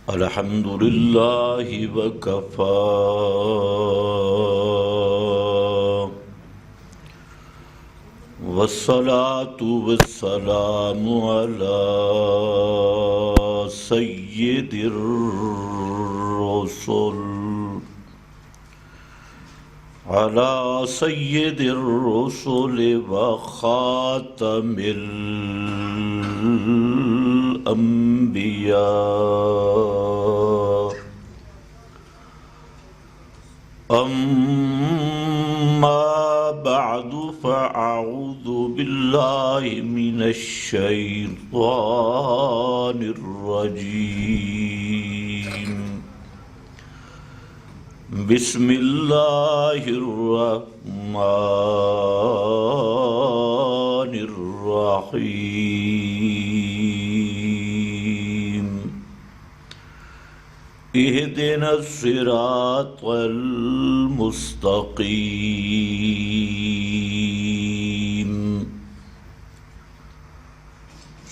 الحمد للہ وکفی والصلاة والسلام علی سید الرسل وخاتم الانبیاء اما بعد فاعوذ باللہ من الشیطان الرجیم بسم اللہ الرحمن الرحیم اہدنا الصراط المستقیم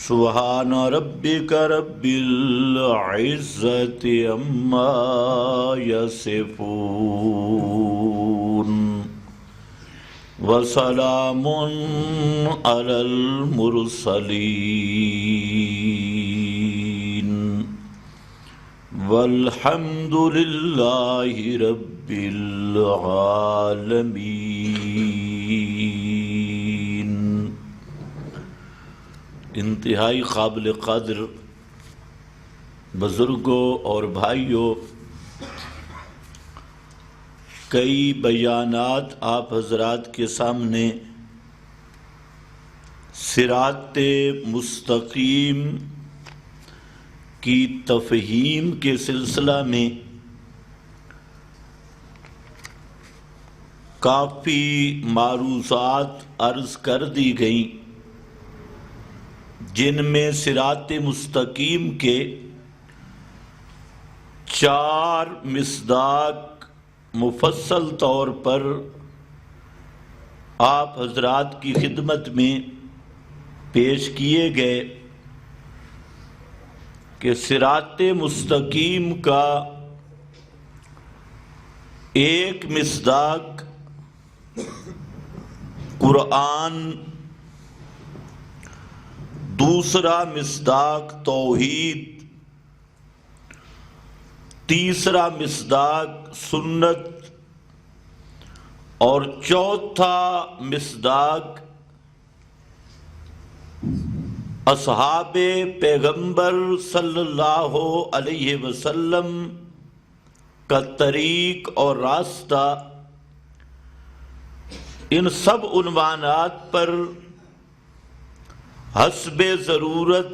سبحان ربک رب العزت عما یصفون وسلام علی المرسلین والحمد للہ رب العالمین۔ انتہائی قابل قدر بزرگوں اور بھائیوں، کئی بیانات آپ حضرات کے سامنے صراط مستقیم کی تفہیم کے سلسلہ میں کافی معروضات عرض کر دی گئیں، جن میں صراط مستقیم کے 4 مصداق مفصل طور پر آپ حضرات کی خدمت میں پیش کیے گئے کہ صراط مستقیم کا ایک مصداق قرآن، دوسرا مصداق توحید، تیسرا مصداق سنت، اور چوتھا مصداق اصحاب پیغمبر صلی اللہ علیہ وسلم کا طریق اور راستہ۔ ان سب عنوانات پر حسب ضرورت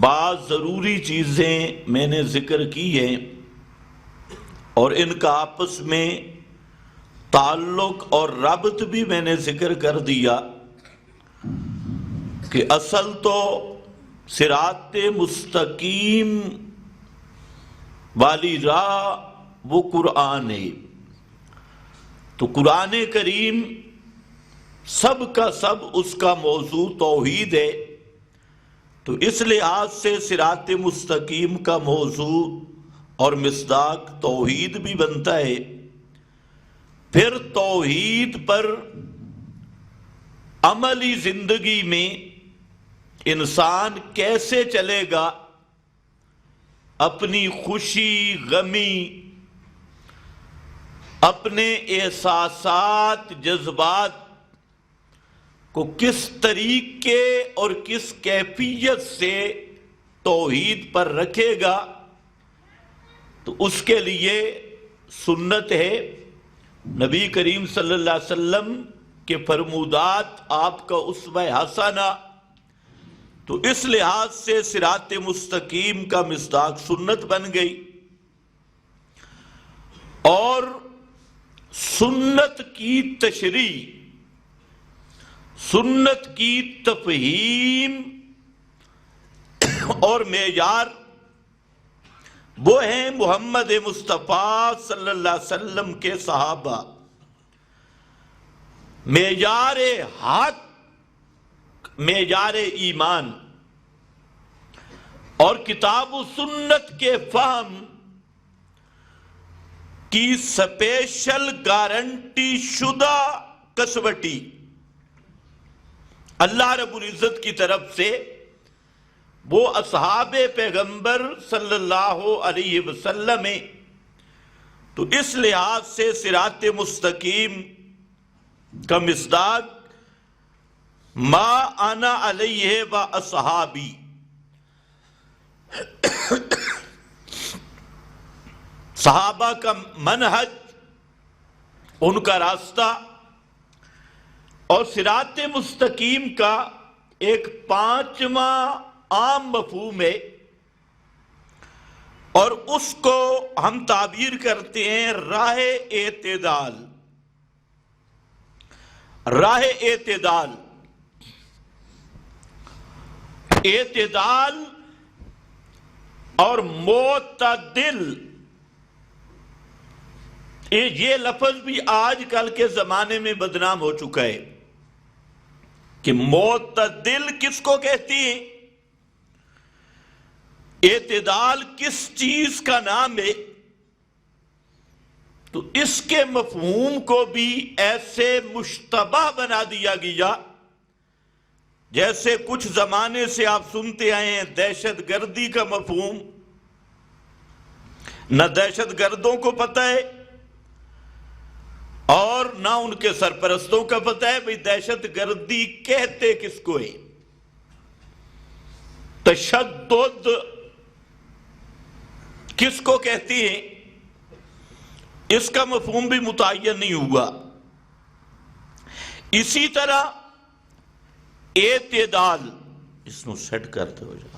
بعض ضروری چیزیں میں نے ذکر کی ہیں، اور ان کا آپس میں تعلق اور ربط بھی میں نے ذکر کر دیا کہ اصل تو صراط مستقیم والی راہ وہ قرآن ہے۔ تو قرآن کریم سب کا سب اس کا موضوع توحید ہے، تو اس لحاظ سے صراط مستقیم کا موضوع اور مصداق توحید بھی بنتا ہے۔ پھر توحید پر عملی زندگی میں انسان کیسے چلے گا، اپنی خوشی غمی، اپنے احساسات جذبات کو کس طریقے اور کس کیفیت سے توحید پر رکھے گا، تو اس کے لیے سنت ہے، نبی کریم صلی اللہ علیہ وسلم کے فرمودات آپ کا اسوہ حسنہ۔ تو اس لحاظ سے صراط مستقیم کا مصداق سنت بن گئی، اور سنت کی تشریح، سنت کی تفہیم اور معیار وہ ہیں محمد مصطفیٰ صلی اللہ علیہ وسلم کے صحابہ۔ معیار حق، معیار ایمان، اور کتاب و سنت کے فہم کی سپیشل گارنٹی شدہ کسوٹی اللہ رب العزت کی طرف سے وہ اصحاب پیغمبر صلی اللہ علیہ وسلم ہیں۔ تو اس لحاظ سے صراط مستقیم کا مصداق ما انا علیہ و اصحابی، صحابہ کا منہج، ان کا راستہ، اور صراط مستقیم کا ایک پانچواں عام مفہوم ہے، اور اس کو ہم تعبیر کرتے ہیں راہ اعتدال۔ راہ اعتدال، اعتدال اور معتدل، یہ لفظ بھی آج کل کے زمانے میں بدنام ہو چکا ہے کہ معتدل کس کو کہتی ہیں، اعتدال کس چیز کا نام ہے؟ تو اس کے مفہوم کو بھی ایسے مشتبہ بنا دیا گیا جیسے کچھ زمانے سے آپ سنتے آئے ہیں دہشت گردی کا مفہوم۔ نہ دہشت گردوں کو پتہ ہے اور نہ ان کے سرپرستوں کا پتہ ہے بھئی دہشت گردی کہتے کس کو ہے۔ تشدد کس کو کہتی ہیں، اس کا مفہوم بھی متعین نہیں ہوا۔ اسی طرح اعتدال، اس کو سیٹ کرتے ہو جا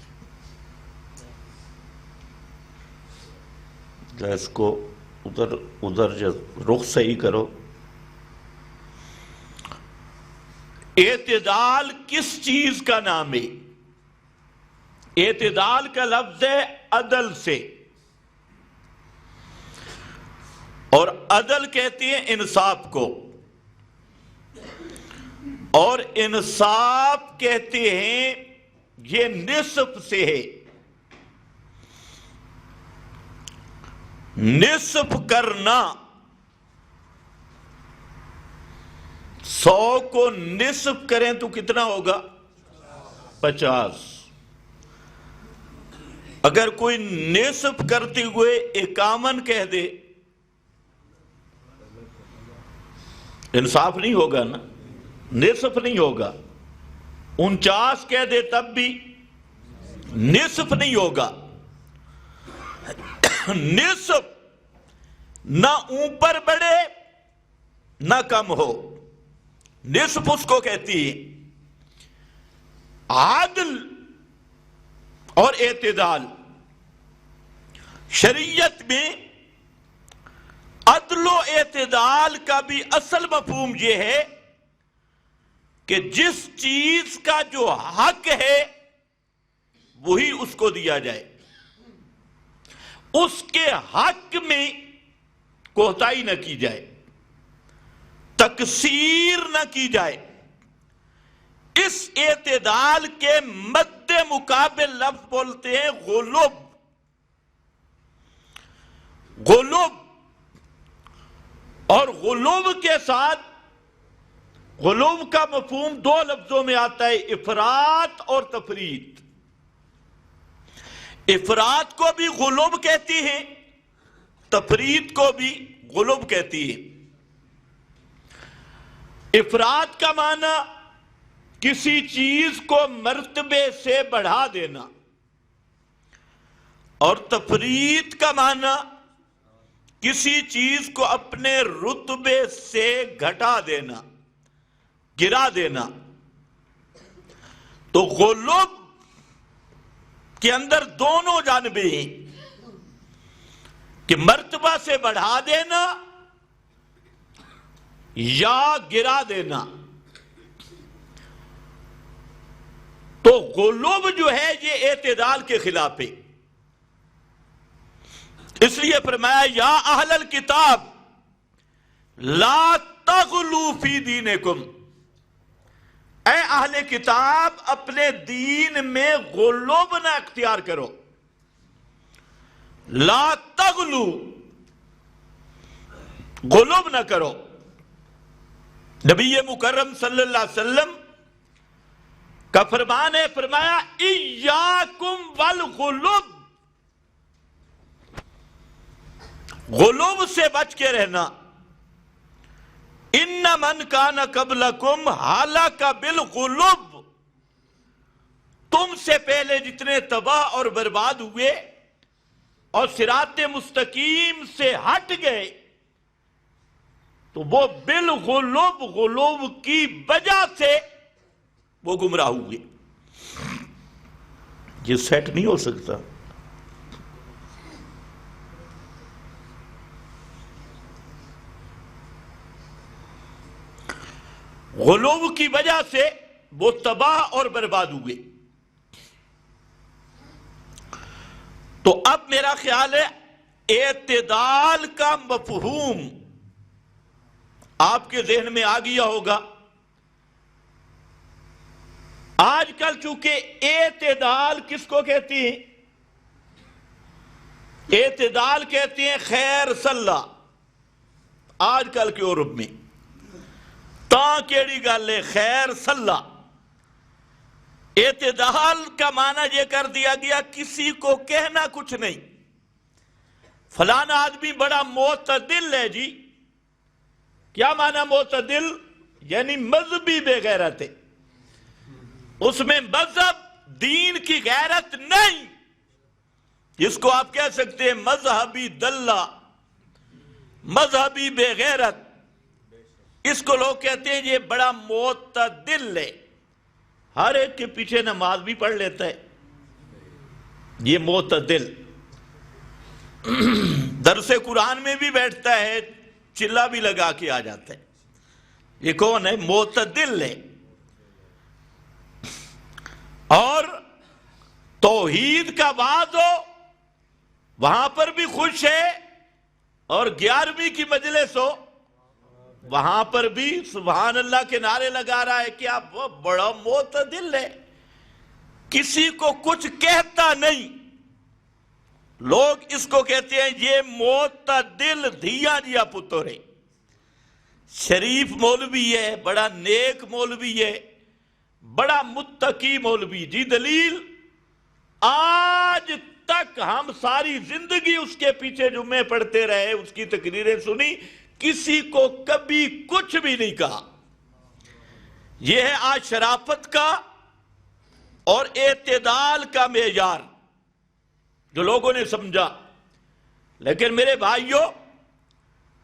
اس کو ادھر رخ صحیح کرو۔ اعتدال کس چیز کا نام ہے؟ اعتدال کا لفظ ہے عدل سے، اور عدل کہتے ہیں انصاف کو، اور انصاف کہتے ہیں یہ نصف سے ہے، نصف کرنا۔ 100 کو نصف کریں تو کتنا ہوگا؟ 50۔ اگر کوئی نصف کرتے ہوئے 51 کہہ دے، انصاف نہیں ہوگا نا، نصف نہیں ہوگا۔ 49 کہہ دے تب بھی نصف نہیں ہوگا۔ نصف نہ اوپر بڑھے نہ کم ہو، نصف اس کو کہتی ہے۔ عدل اور اعتدال، شریعت میں عدل و اعتدال کا بھی اصل مفہوم یہ ہے کہ جس چیز کا جو حق ہے وہی اس کو دیا جائے، اس کے حق میں کوتاہی نہ کی جائے، تقصیر نہ کی جائے۔ اس اعتدال کے مد مقابل لفظ بولتے ہیں غلب۔ غلب، اور غلب کے ساتھ غلب کا مفہوم 2 لفظوں میں آتا ہے، افراط اور تفریط۔ افراط کو بھی غلب کہتی ہیں، تفریط کو بھی غلب کہتی ہے۔ افراط کا معنی کسی چیز کو مرتبے سے بڑھا دینا، اور تفریط کا معنی کسی چیز کو اپنے رتبے سے گھٹا دینا، گرا دینا۔ تو غلب کے اندر دونوں جانبیں ہیں کہ مرتبہ سے بڑھا دینا یا گرا دینا۔ تو غلب جو ہے یہ اعتدال کے خلاف ہے۔ اس لیے فرمایا یا اہل الکتاب لا تغلوا فی دینکم، اے اہل کتاب اپنے دین میں غلو نہ اختیار کرو۔ لا تغلو، غلوب نہ کرو۔ نبی مکرم صلی اللہ علیہ وسلم کا فرمان ہے، فرمایا ایاکم والغلوب، غلوب سے بچ کے رہنا۔ ان من کان قبلکم ہلاک بالغلوب، تم سے پہلے جتنے تباہ اور برباد ہوئے اور صراط مستقیم سے ہٹ گئے تو وہ بالغلوب، غلوب کی وجہ سے وہ گمراہ ہوئے۔ یہ سیٹ نہیں ہو سکتا۔ غلوب کی وجہ سے وہ تباہ اور برباد ہوئے۔ تو اب میرا خیال ہے اعتدال کا مفہوم آپ کے ذہن میں آ گیا ہوگا۔ آج کل چونکہ اعتدال کس کو کہتی ہیں؟ اعتدال کہتے ہیں خیر صلاح۔ آج کل کے عرب میں تاں کیڑی گل ہے خیر صلاح۔ اعتدال کا معنی یہ کر دیا گیا کسی کو کہنا کچھ نہیں، فلانا آدمی بڑا معتدل ہے جی۔ کیا معنی معتدل؟ یعنی مذہبی بے غیرت ہے، اس میں مذہب دین کی غیرت نہیں۔ جس کو آپ کہہ سکتے ہیں مذہبی دلہ، مذہبی بے غیرت، اس کو لوگ کہتے ہیں یہ بڑا معتدل ہے، ہر ایک کے پیچھے نماز بھی پڑھ لیتا ہے، یہ معتدل۔ درس قرآن میں بھی بیٹھتا ہے، چلا بھی لگا کے آ جاتا ہے، یہ کون ہے؟ معتدل ہے۔ اور توحید کا باز ہو وہاں پر بھی خوش ہے، اور 11ویں کی مجلس ہو وہاں پر بھی سبحان اللہ کے نعرے لگا رہا ہے کہ آپ وہ بڑا معتدل ہے، کسی کو کچھ کہتا نہیں۔ لوگ اس کو کہتے ہیں یہ معتدل دھیا جیا پتر ہے، شریف مولوی ہے، بڑا نیک مولوی ہے، بڑا متقی مولوی۔ جی دلیل؟ آج تک ہم ساری زندگی اس کے پیچھے جمعے پڑھتے رہے، اس کی تقریریں سنی، کسی کو کبھی کچھ بھی نہیں کہا۔ یہ ہے آج شرافت کا اور اعتدال کا معیار جو لوگوں نے سمجھا۔ لیکن میرے بھائیوں،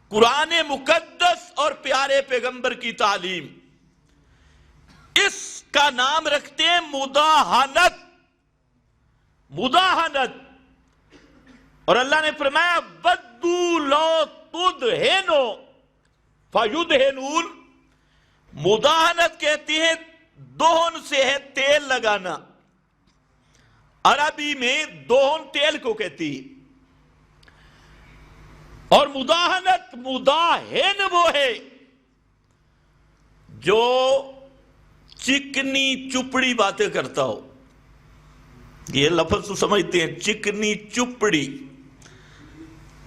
قرآن مقدس اور پیارے پیغمبر کی تعلیم اس کا نام رکھتے ہیں مداہنت۔ مداہنت۔ اور اللہ نے فرمایا وَدُّوا لَوْ تُدْهِنُوا فَيُدْهِنُونَ۔ مداہنت کہتی ہے دوہن سے ہے تیل لگانا، عربی میں دوہن تیل کو کہتی ہے۔ اور مداہنت، مداہن وہ ہے جو چکنی چپڑی باتیں کرتا ہو۔ یہ لفظ تو سمجھتے ہیں، چکنی چپڑی،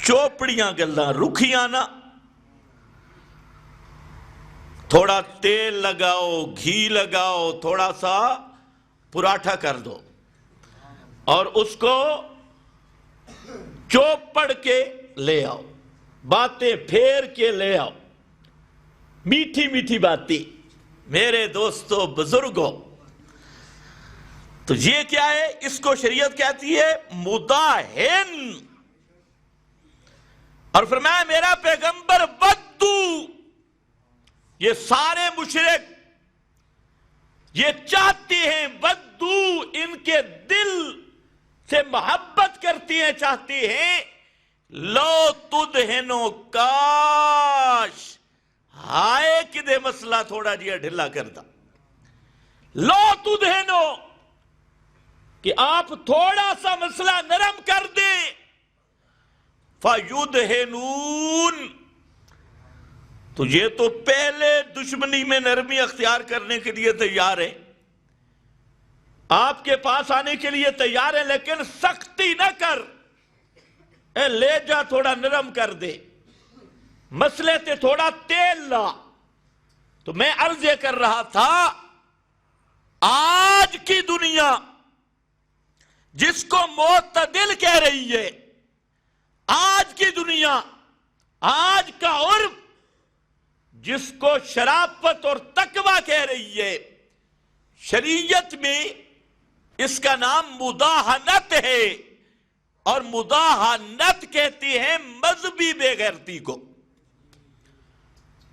چوپڑیاں گلاں رکھیاں نا، تھوڑا تیل لگاؤ، گھی لگاؤ، تھوڑا سا پراٹھا کر دو اور اس کو چوپڑ کے لے آؤ، باتیں پھیر کے لے آؤ، میٹھی میٹھی باتیں۔ میرے دوستو بزرگوں، تو یہ کیا ہے؟ اس کو شریعت کہتی ہے مداہن۔ اور فرمایا میرا پیغمبر ودّو، یہ سارے مشرک یہ چاہتے ہیں، ودّو ان کے دل سے محبت کرتی ہیں، چاہتے ہیں لو تدہنو، کاش ہائے کدے مسئلہ تھوڑا جیا ڈھلا کرتا، لو تدہنو کہ آپ تھوڑا سا مسئلہ نرم کر دیں، فَيُدْهِنُونَ تو یہ تو پہلے دشمنی میں نرمی اختیار کرنے کے لیے تیار ہے، آپ کے پاس آنے کے لیے تیار ہے، لیکن سختی نہ کر، لے جا تھوڑا نرم کر دے، مسئلے تے تھوڑا تیل لا۔ تو میں عرض یہ کر رہا تھا، آج کی دنیا جس کو معتدل کہہ رہی ہے، آج کی دنیا، آج کا عرف جس کو شرافت اور تقویٰ کہہ رہی ہے، شریعت میں اس کا نام مداہنت ہے، اور مداہنت کہتی ہے مذہبی بے غیرتی کو،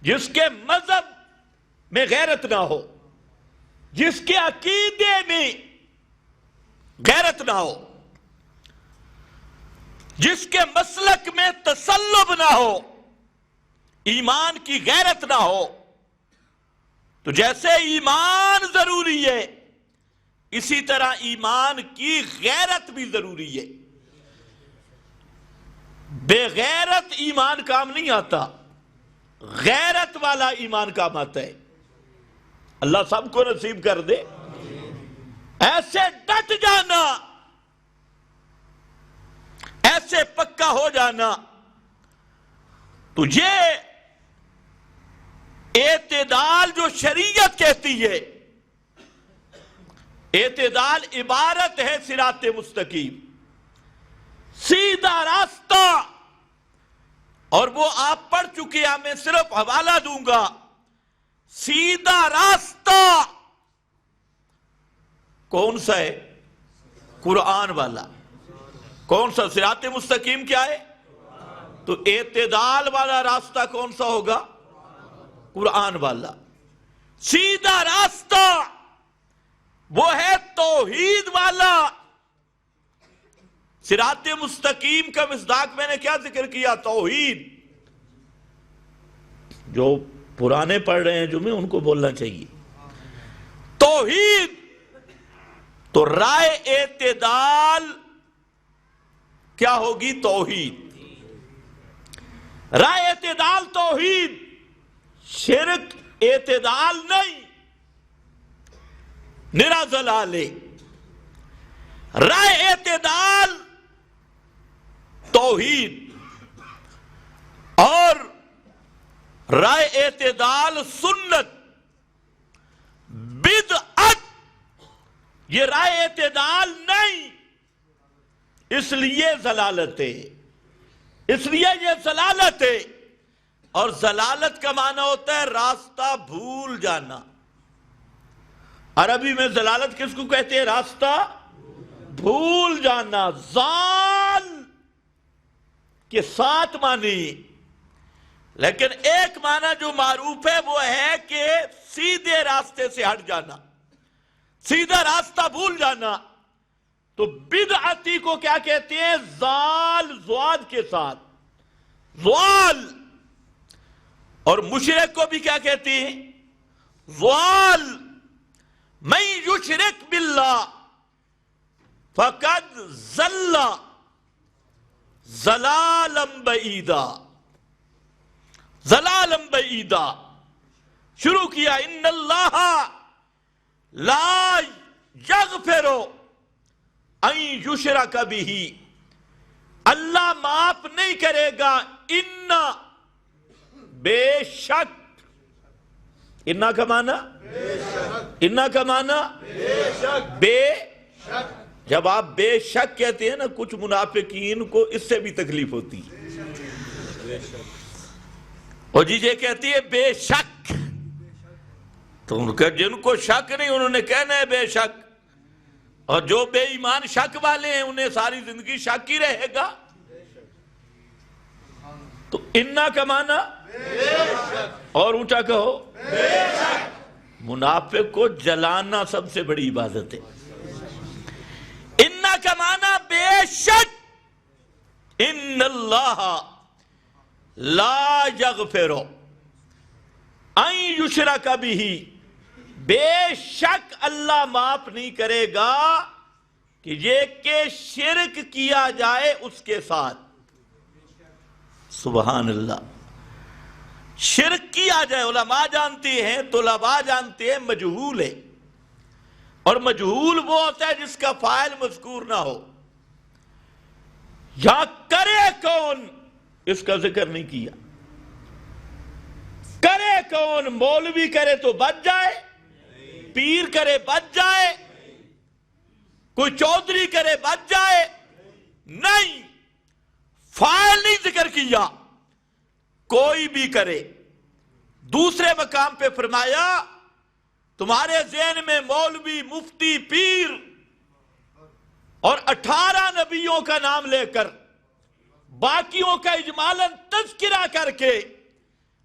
جس کے مذہب میں غیرت نہ ہو، جس کے عقیدے میں غیرت نہ ہو، جس کے مسلک میں تسلب نہ ہو، ایمان کی غیرت نہ ہو۔ تو جیسے ایمان ضروری ہے، اسی طرح ایمان کی غیرت بھی ضروری ہے۔ بے غیرت ایمان کام نہیں آتا، غیرت والا ایمان کام آتا ہے۔ اللہ سب کو نصیب کر دے۔ ایسے ڈٹ جانا، ایسے پکا ہو جانا، تو یہ اعتدال جو شریعت کہتی ہے، اعتدال عبارت ہے صراط مستقیم، سیدھا راستہ۔ اور وہ آپ پڑھ چکے ہیں، میں صرف حوالہ دوں گا۔ سیدھا راستہ کون سا ہے؟ قرآن والا۔ کون سا؟ صراط مستقیم کیا ہے؟ تو اعتدال والا راستہ کون سا ہوگا؟ قرآن والا۔ سیدھا راستہ وہ ہے توحید والا۔ صراط مستقیم کا مصداق میں نے کیا ذکر کیا؟ توحید۔ جو پرانے پڑھ رہے ہیں جمعے، ان کو بولنا چاہیے توحید۔ تو رائے اعتدال کیا ہوگی؟ توحید۔ رائے اعتدال توحید، شرک اعتدال نہیں، نرا ضلال ہے۔ رائے اعتدال توحید، اور رائے اعتدال سنت، بدعت یہ رائے اعتدال نہیں، اس لیے ضلالت ہے، اس لیے یہ ضلالت ہے۔ اور ضلالت کا معنی ہوتا ہے راستہ بھول جانا۔ عربی میں ضلالت کس کو کہتے ہیں؟ راستہ بھول جانا۔ ضال کے 7 معنی، لیکن ایک معنی جو معروف ہے وہ ہے کہ سیدھے راستے سے ہٹ جانا، سیدھا راستہ بھول جانا۔ تو بدعتی کو کیا کہتے ہیں؟ ضال، زواد کے ساتھ، ضال۔ اور مشرک کو بھی کیا کہتے ہیں؟ ضال۔ من یشرک باللہ فقد ضل ضلالا بعیدا، ضلالا بعیدا۔ شروع کیا ان اللہ لا یغفر ان یشرک بہ، اللہ معاف نہیں کرے گا، ان بے شک، انا کا معنی، انا کا معنی بے شک۔ جب آپ بے شک کہتے ہیں نا، کچھ منافقین کو اس سے بھی تکلیف ہوتی ہے، اور یہ کہتی ہے بے شک، تو ان کا جن کو شک نہیں انہوں نے کہنا ہے بے شک، اور جو بے ایمان شک والے ہیں انہیں ساری زندگی شک ہی رہے گا۔ تو انا کا معنی، اور اونچا کہو، منافق کو جلانا سب سے بڑی عبادت ہے۔ انا کا معنی بے شک، ان اللہ لا یغفر ان یشرک بہ، بے شک اللہ معاف نہیں کرے گا کہ یہ کہ شرک کیا جائے اس کے ساتھ۔ سبحان اللہ، شرک کیا جائے، علماء جانتے ہیں، طلباء جانتے ہیں، مجہول ہے، اور مجہول وہ ہوتا ہے جس کا فاعل مذکور نہ ہو۔ یا کرے کون، اس کا ذکر نہیں کیا۔ کرے کون؟ مولوی کرے تو بچ جائے، پیر کرے بچ جائے، کوئی چودھری کرے بچ جائے؟ نہیں، فاعل نہیں ذکر کیا، کوئی بھی کرے۔ دوسرے مقام پہ فرمایا تمہارے ذہن میں مولوی، مفتی، پیر اور 18 نبیوں کا نام لے کر باقیوں کا اجمالاً تذکرہ کر کے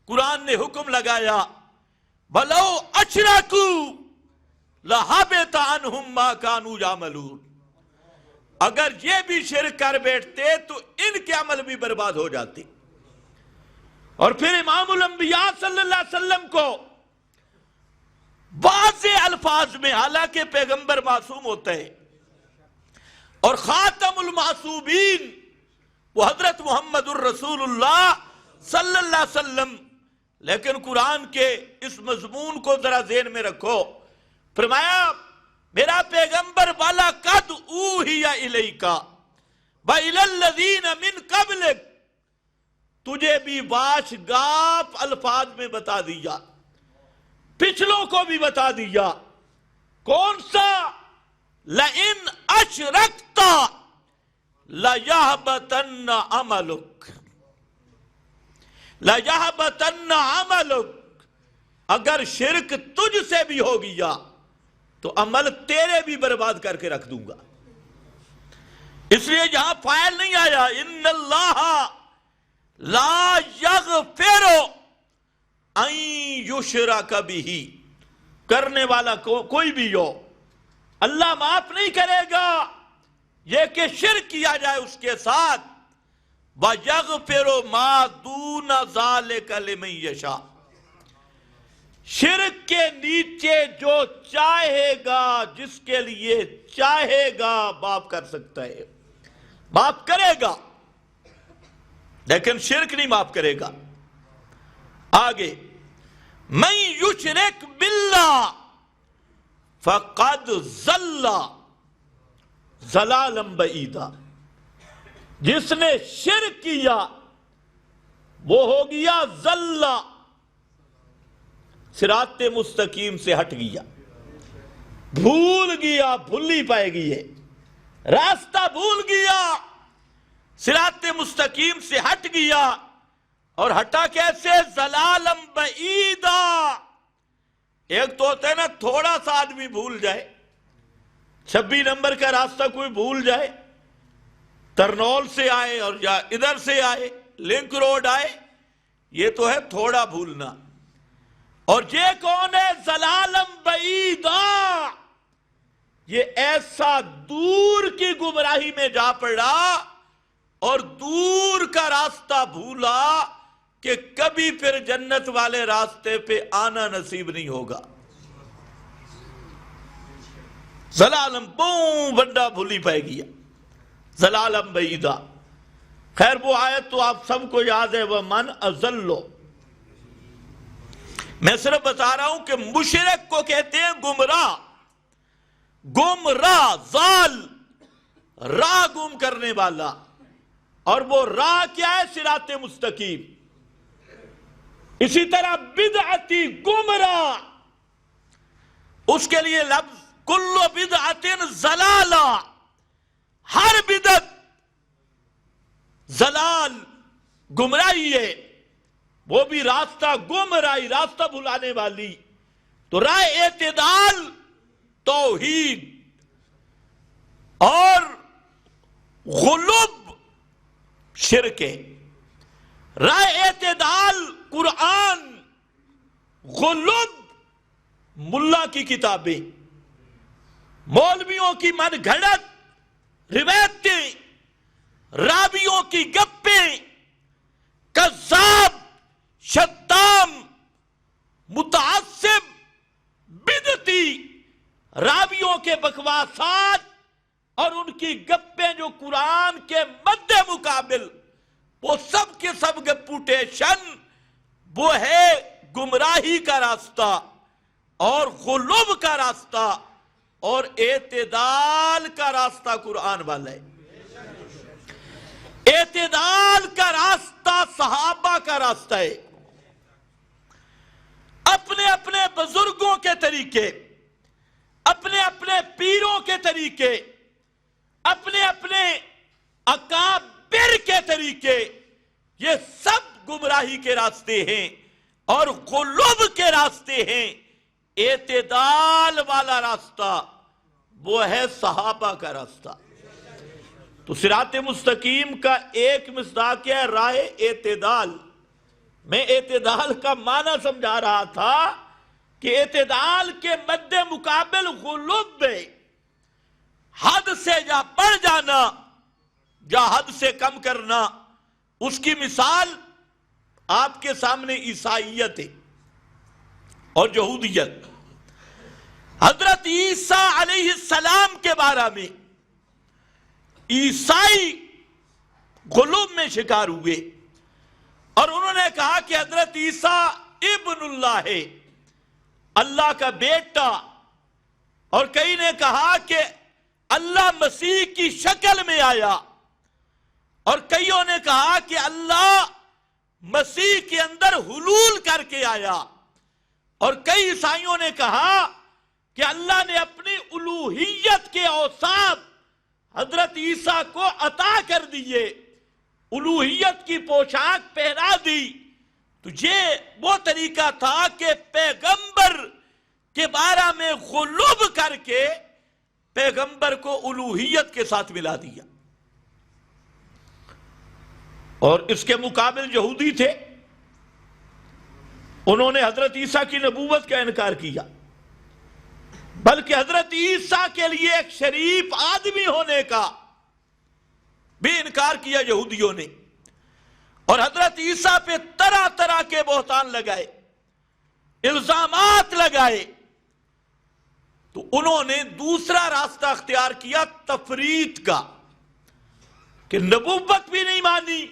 قرآن نے حکم لگایا بَلَوْ أَشْرَكُوا لَحَبِطَ عَنْهُمْ مَا كَانُوا يَعْمَلُونَ، اگر یہ بھی شرک کر بیٹھتے تو ان کے عمل بھی برباد ہو جاتے۔ اور پھر امام الانبیاء صلی اللہ علیہ وسلم کو واضح الفاظ میں، حالانکہ پیغمبر معصوم ہوتا ہے اور خاتم المعصومین وہ حضرت محمد الرسول اللہ صلی اللہ علیہ وسلم، لیکن قرآن کے اس مضمون کو ذرا ذہن میں رکھو۔ فرمایا میرا پیغمبر وَلَقَدْ أُوحِيَ إِلَيْكَ وَإِلَى الَّذِينَ مِن قَبْلِكَ، تجھے بھی واش گاف الفاظ میں بتا دیا، پچھلوں کو بھی بتا دیا۔ کون سا؟ لَإِنْ أَشْرَكْتَ لَيَحْبَطَنَّ عَمَلُكَ، لَيَحْبَطَنَّ عَمَلُكَ، اگر شرک تجھ سے بھی ہو گیا تو عمل تیرے بھی برباد کر کے رکھ دوں گا۔ اس لیے یہاں فاعل نہیں آیا، ان اللہ لا یغفر ان یشرک بہ، کرنے والا کوئی بھی ہو اللہ معاف نہیں کرے گا یہ کہ شرک کیا جائے اس کے ساتھ، وَيَغْفِرُ مَا دُونَ ذَلِكَ لِمَن یشاء، شرک کے نیچے جو چاہے گا، جس کے لیے چاہے گا معاف کر سکتا ہے، معاف کرے گا، لیکن شرک نہیں معاف کرے گا۔ آگے مَن یُشْرِکْ بِاللَّهِ فَقَدْ ضَلَّ ضَلَالًا بَعِیدًا، جس نے شرک کیا وہ ہو گیا ضل، صراط مستقیم سے ہٹ گیا، بھول گیا، بھولی پائے گی، راستہ بھول گیا، صراط مستقیم سے ہٹ گیا۔ اور ہٹا کیسے؟ ضلالا بعیدا، ایک تو ہوتا ہے نا تھوڑا سا آدمی بھول جائے، 26 نمبر کا راستہ کوئی بھول جائے، ترنول سے آئے اور یا ادھر سے آئے، لنک روڈ آئے، یہ تو ہے تھوڑا بھولنا۔ اور یہ کون ہے؟ ضلالا بعیدا، یہ ایسا دور کی گمراہی میں جا پڑا اور دور کا راستہ بھولا کہ کبھی پھر جنت والے راستے پہ آنا نصیب نہیں ہوگا۔ ضلالم بوں بندہ بھولی پائے گیا، ضلالم بعیدا۔ خیر وہ آیت تو آپ سب کو یاد ہے، وَمَنْ أَضَلُّ، میں صرف بتا رہا ہوں کہ مشرک کو کہتے ہیں گمراہ، گمراہ، ضال، راہ گم کرنے والا، اور وہ راہ کیا ہے؟ صراط مستقیم۔ اسی طرح بدعتی، گمراہ، اس کے لیے لفظ کل بدعت ضلالہ، ہر بدعت ضلال، گمراہی ہے، وہ بھی راستہ گمراہی، راستہ بھلانے والی۔ تو راہ اعتدال توحید اور غلب شرک ہے، راہ اعتدال قرآن، غلب ملا کی کتابیں، مولویوں کی من گھڑت روایتیں، رابیوں کی گپیں، کذاب، شتام، متعصب، بدعتی راویوں کے بکواسات اور ان کی گپیں جو قرآن کے مد مقابل، وہ سب کے سب گپوٹیشن، وہ ہے گمراہی کا راستہ اور غلوب کا راستہ اور اعتدال کا راستہ قرآن والا ہے۔ اعتدال کا راستہ صحابہ کا راستہ ہے. اپنے اپنے بزرگوں کے طریقے، اپنے اپنے پیروں کے طریقے، اپنے اپنے اکابر کے طریقے، یہ سب گمراہی کے راستے ہیں اور غلوب کے راستے ہیں. اعتدال والا راستہ وہ ہے صحابہ کا راستہ. تو صراط مستقیم کا ایک مصداق ہے راہ اعتدال. میں اعتدال کا معنی سمجھا رہا تھا کہ اعتدال کے مد مقابل غلوب میں حد سے یا بڑھ جانا یا حد سے کم کرنا، اس کی مثال آپ کے سامنے عیسائیت ہے اور یہودیت. حضرت عیسیٰ علیہ السلام کے بارے میں عیسائی غلوب میں شکار ہوئے اور انہوں نے کہا کہ حضرت عیسیٰ ابن اللہ ہے، اللہ کا بیٹا. اور کئی نے کہا کہ اللہ مسیح کی شکل میں آیا، اور کئیوں نے کہا کہ اللہ مسیح کے اندر حلول کر کے آیا، اور کئی عیسائیوں نے کہا کہ اللہ نے اپنی الوہیت کے اوصاف حضرت عیسیٰ کو عطا کر دیے، الوہیت کی پوشاک پہنا دی. تو یہ وہ طریقہ تھا کہ پیغمبر کے بارے میں غلوب کر کے پیغمبر کو الوہیت کے ساتھ ملا دیا. اور اس کے مقابل یہودی تھے، انہوں نے حضرت عیسیٰ کی نبوت کا انکار کیا، بلکہ حضرت عیسیٰ کے لیے ایک شریف آدمی ہونے کا بھی انکار کیا یہودیوں نے. اور حضرت عیسیٰ پہ طرح طرح کے بہتان لگائے، الزامات لگائے. تو انہوں نے دوسرا راستہ اختیار کیا تفریط کا، کہ نبوت بھی نہیں مانی.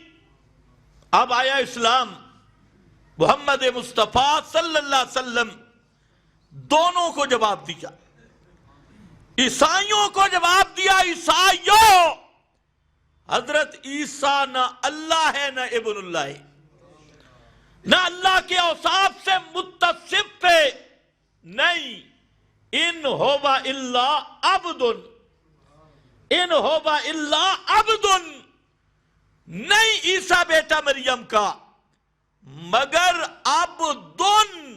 اب آیا اسلام، محمد مصطفیٰ صلی اللہ علیہ وسلم دونوں کو جواب دیا. عیسائیوں کو جواب دیا، عیسائیوں حضرت عیسیٰ نہ اللہ ہے نہ ابن اللہ ہے، نہ اللہ کے اوصاف سے متصف ہے، نہیں. ان ہوا الا عبد، ان ہوا الا عبد، نہیں عیسیٰ بیٹا مریم کا مگر عبدن،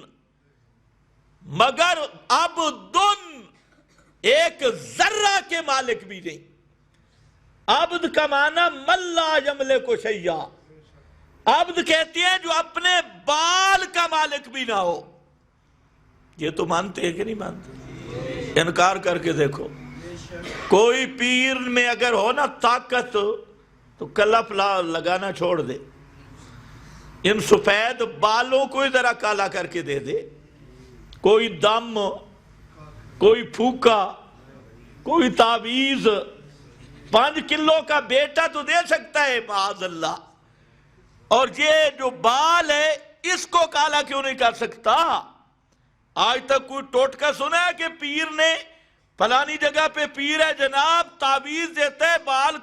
مگر عبدن، ایک ذرہ کے مالک بھی نہیں. عبد کا معنی من لا یملک شیئا، عبد کہتے ہیں جو اپنے بال کا مالک بھی نہ ہو. یہ تو مانتے ہیں کہ نہیں مانتے؟ انکار کر کے دیکھو. کوئی پیر میں اگر ہو نا طاقت تو کلپ لگانا چھوڑ دے، ان سفید بالوں کو ذرا کالا کر کے دے دے. کوئی دم، کوئی پھوکا، کوئی تعویذ 5 کلو کا بیٹا تو دے سکتا ہے معاذ اللہ، اور یہ جو بال ہے اس کو کالا کیوں نہیں کر سکتا؟ آج تک کوئی ٹوٹکا سنا ہے کہ پیر نے فلانی جگہ پہ پیر ہے جناب تعویذ دیتا ہے بال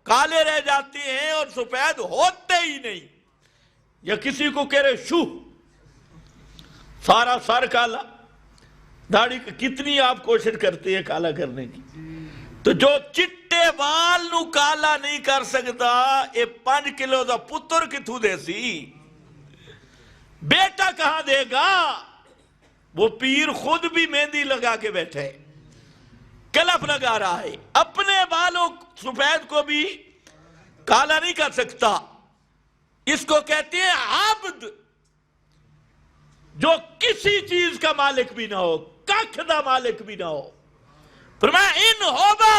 کالے رہ جاتے ہیں اور سفید ہوتے ہی نہیں، یا کسی کو کہہ رہے شو سارا سر کالا، داڑھی کتنی آپ کوشش کرتے ہیں کالا کرنے کی. تو جو چٹے بال نو کالا نہیں کر سکتا، یہ 5 کلو دا پتر کتھوں دے سی؟ بیٹا کہاں دے گا؟ وہ پیر خود بھی مہندی لگا کے بیٹھے، کلپ لگا رہا ہے، اپنے بالوں سفید کو بھی کالا نہیں کر سکتا. اس کو کہتے ہیں عبد، جو کسی چیز کا مالک بھی نہ ہو، ککھ دا مالک بھی نہ ہو. فرمایا ان ہوگا،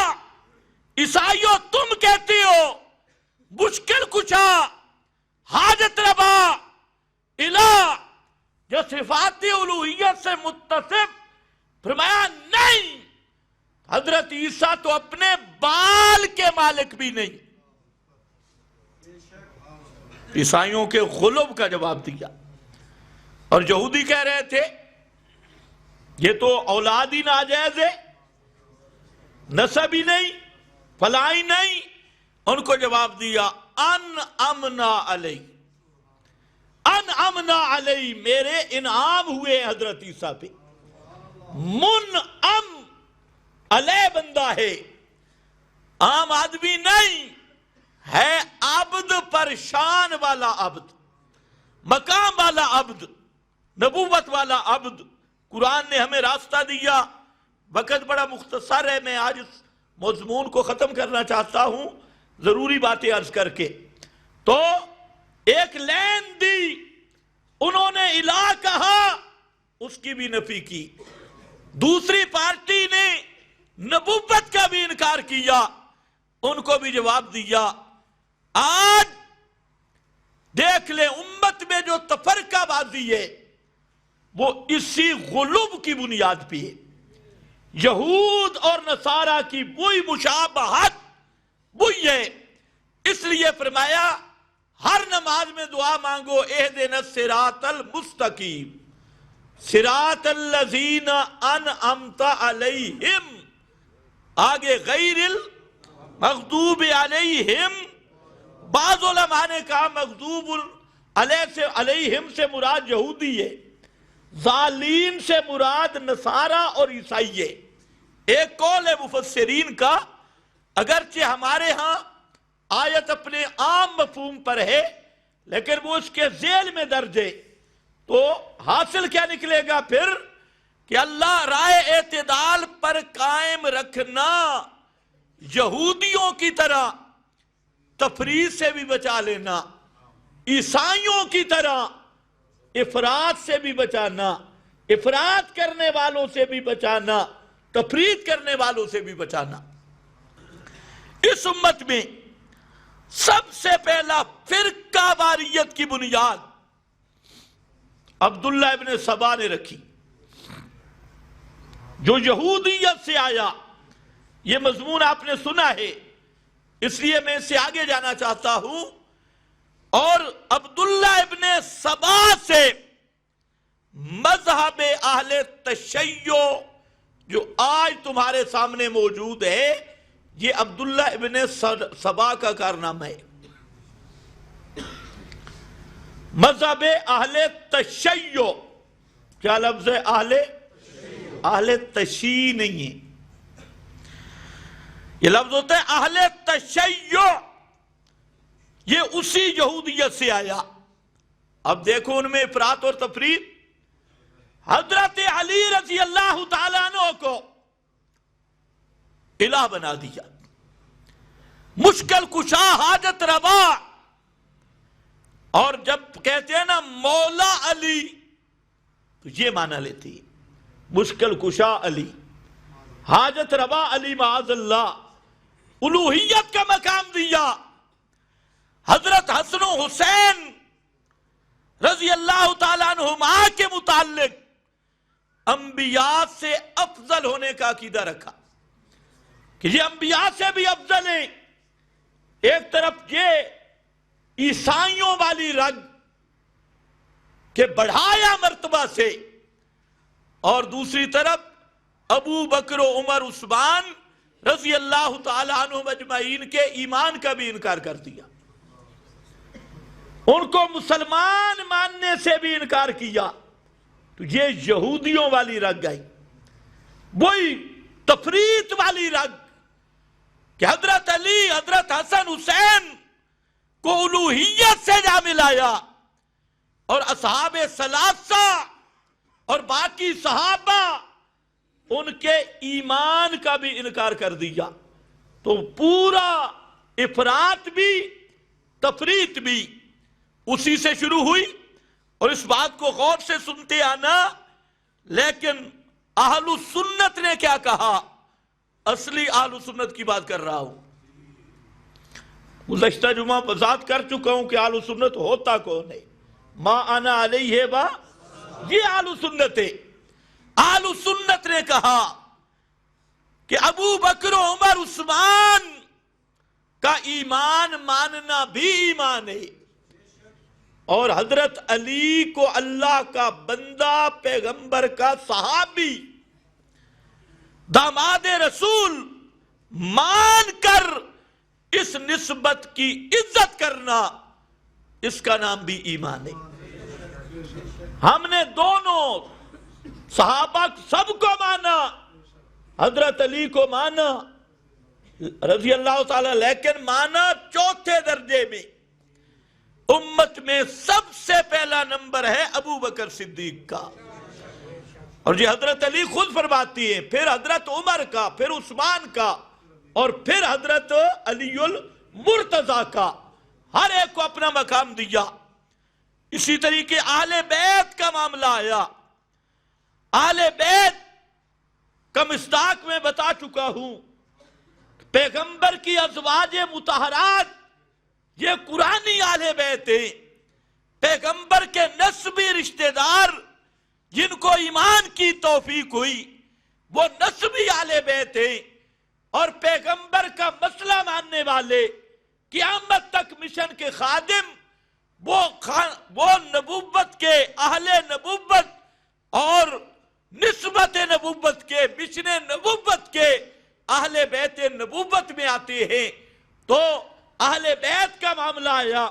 عیسائیوں تم کہتے ہو مشکل کشا، حاجت روا، الہ، جو صفات الوہیت سے متصف. فرمایا نہیں، حضرت عیسیٰ تو اپنے بال کے مالک بھی نہیں. عیسائیوں کے غلوب کا جواب دیا. اور یہودی کہہ رہے تھے یہ تو اولاد ہی ناجائز ہے، نسب ہی نہیں، فلاں ہی نہیں، ان کو جواب دیا ان امنا علی، ان امنا علی، میرے انعام ہوئے حضرت عیسیٰ پہ. منعم علیہ بندہ ہے، عام آدمی نہیں ہے، عبد پر شان والا عبد، مقام والا عبد، نبوت والا عبد. قرآن نے ہمیں راستہ دیا. وقت بڑا مختصر ہے، میں آج اس مضمون کو ختم کرنا چاہتا ہوں ضروری باتیں عرض کر کے. تو ایک لین دی، انہوں نے الہ کہا، اس کی بھی نفی کی. دوسری پارٹی نے نبوت کا بھی انکار کیا، ان کو بھی جواب دیا. آج دیکھ لیں امت میں جو تفرقہ بازی ہے وہ اسی غلوب کی بنیاد پہ ہے. یہود اور نصارہ کی وہی مشابہت وہی ہے. اس لیے فرمایا ہر نماز میں دعا مانگو اہدنا الصراط المستقیم صراط الذین انعمت علیہم، آگے غیر المغضوب علیہم. بعض علماء نے کہا مغضوب علیہم سے مراد یہودی ہے، ضالین سے مراد نصارہ اور عیسائی ہے. ایک قول ہے مفسرین کا، اگرچہ ہمارے ہاں آیت اپنے عام مفہوم پر ہے لیکن وہ اس کے ذیل میں درج ہے. تو حاصل کیا نکلے گا پھر کہ اللہ رائے اعتدال پر قائم رکھنا، یہودیوں کی طرح تفریط سے بھی بچا لینا، عیسائیوں کی طرح افراط سے بھی بچانا، افراط کرنے والوں سے بھی بچانا، تفریط کرنے والوں سے بھی بچانا. اس امت میں سب سے پہلا فرقہ واریت کی بنیاد عبداللہ ابن سبا نے رکھی، جو یہودیت سے آیا. یہ مضمون آپ نے سنا ہے، اس لیے میں اس سے آگے جانا چاہتا ہوں. اور عبداللہ ابن سبا سے مذہب اہل تشیع جو آج تمہارے سامنے موجود ہے، یہ عبداللہ ابن سبا کا کارنامہ ہے. مذہب اہل تشیع، کیا لفظ ہے؟ اہل تشیع نہیں ہے، یہ لفظ ہوتا ہے اہل تشیع. یہ اسی یہودیت سے آیا. اب دیکھو ان میں افراط اور تفریط. حضرت علی رضی اللہ تعالیٰ عنہ کو الہ بنا دیا، مشکل کشا، حاجت روا. اور جب کہتے ہیں نا مولا علی تو یہ معنی لیتے ہیں، مشکل کشا علی، حاجت روا علی، معاذ اللہ. الوہیت کا مقام دیا. حضرت حسن و حسین رضی اللہ تعالیٰ عنہما کے متعلق انبیاء سے افضل ہونے کا عقیدہ رکھا کہ یہ انبیاء سے بھی افضل ہیں. ایک طرف یہ عیسائیوں والی رگ کہ بڑھایا مرتبہ سے، اور دوسری طرف ابو بکر و عمر عثمان رضی اللہ تعالیٰ عنہم اجمعین کے ایمان کا بھی انکار کر دیا، ان کو مسلمان ماننے سے بھی انکار کیا. تو یہ یہودیوں والی رگ آئی، وہی تفریط والی رگ کہ حضرت علی، حضرت حسن حسین کو الوہیت سے جا ملایا، اور اصحاب ثلاثہ اور باقی صحابہ ان کے ایمان کا بھی انکار کر دیا. تو پورا افراط بھی تفریط بھی اسی سے شروع ہوئی. اور اس بات کو غور سے سنتے آنا، لیکن اہل سنت نے کیا کہا، اصلی اہل سنت کی بات کر رہا ہوں. گزشتہ جمعہ وضاحت کر چکا ہوں کہ اہل سنت ہوتا کون ہے. ما انا علیہ با، یہ اہل سنت ہے. اہل سنت نے کہا کہ ابو بکر و عمر عثمان کا ایمان ماننا بھی ایمان ہے، اور حضرت علی کو اللہ کا بندہ، پیغمبر کا صحابی، داماد رسول مان کر اس نسبت کی عزت کرنا، اس کا نام بھی ایمان ہے۔ ہم نے دونوں صحابہ سب کو مانا، حضرت علی کو مانا رضی اللہ تعالی، لیکن مانا چوتھے درجے میں۔ امت میں سب سے پہلا نمبر ہے ابو بکر صدیق کا، اور یہ حضرت علی خود فرماتی ہیں، پھر حضرت عمر کا، پھر عثمان کا، اور پھر حضرت علی المرتضی کا۔ ہر ایک کو اپنا مقام دیا۔ اسی طریقے اہل بیت کا معاملہ آیا۔ اہل بیت کا مصداق میں بتا چکا ہوں، پیغمبر کی ازواج مطہرات یہ قرآنی اہل بیت ہیں۔ پیغمبر کے نسبی رشتہ دار جن کو ایمان کی توفیق ہوئی وہ نسبی اہل بیت ہیں، اور پیغمبر کا مسئلہ ماننے والے، قیامت تک مشن کے خادم، وہ نبوت کے اہل نبوت اور نسبت نبوت کے، مشن نبوت کے اہل بیت نبوت میں آتے ہیں۔ تو اہل بیت کا معاملہ آیا،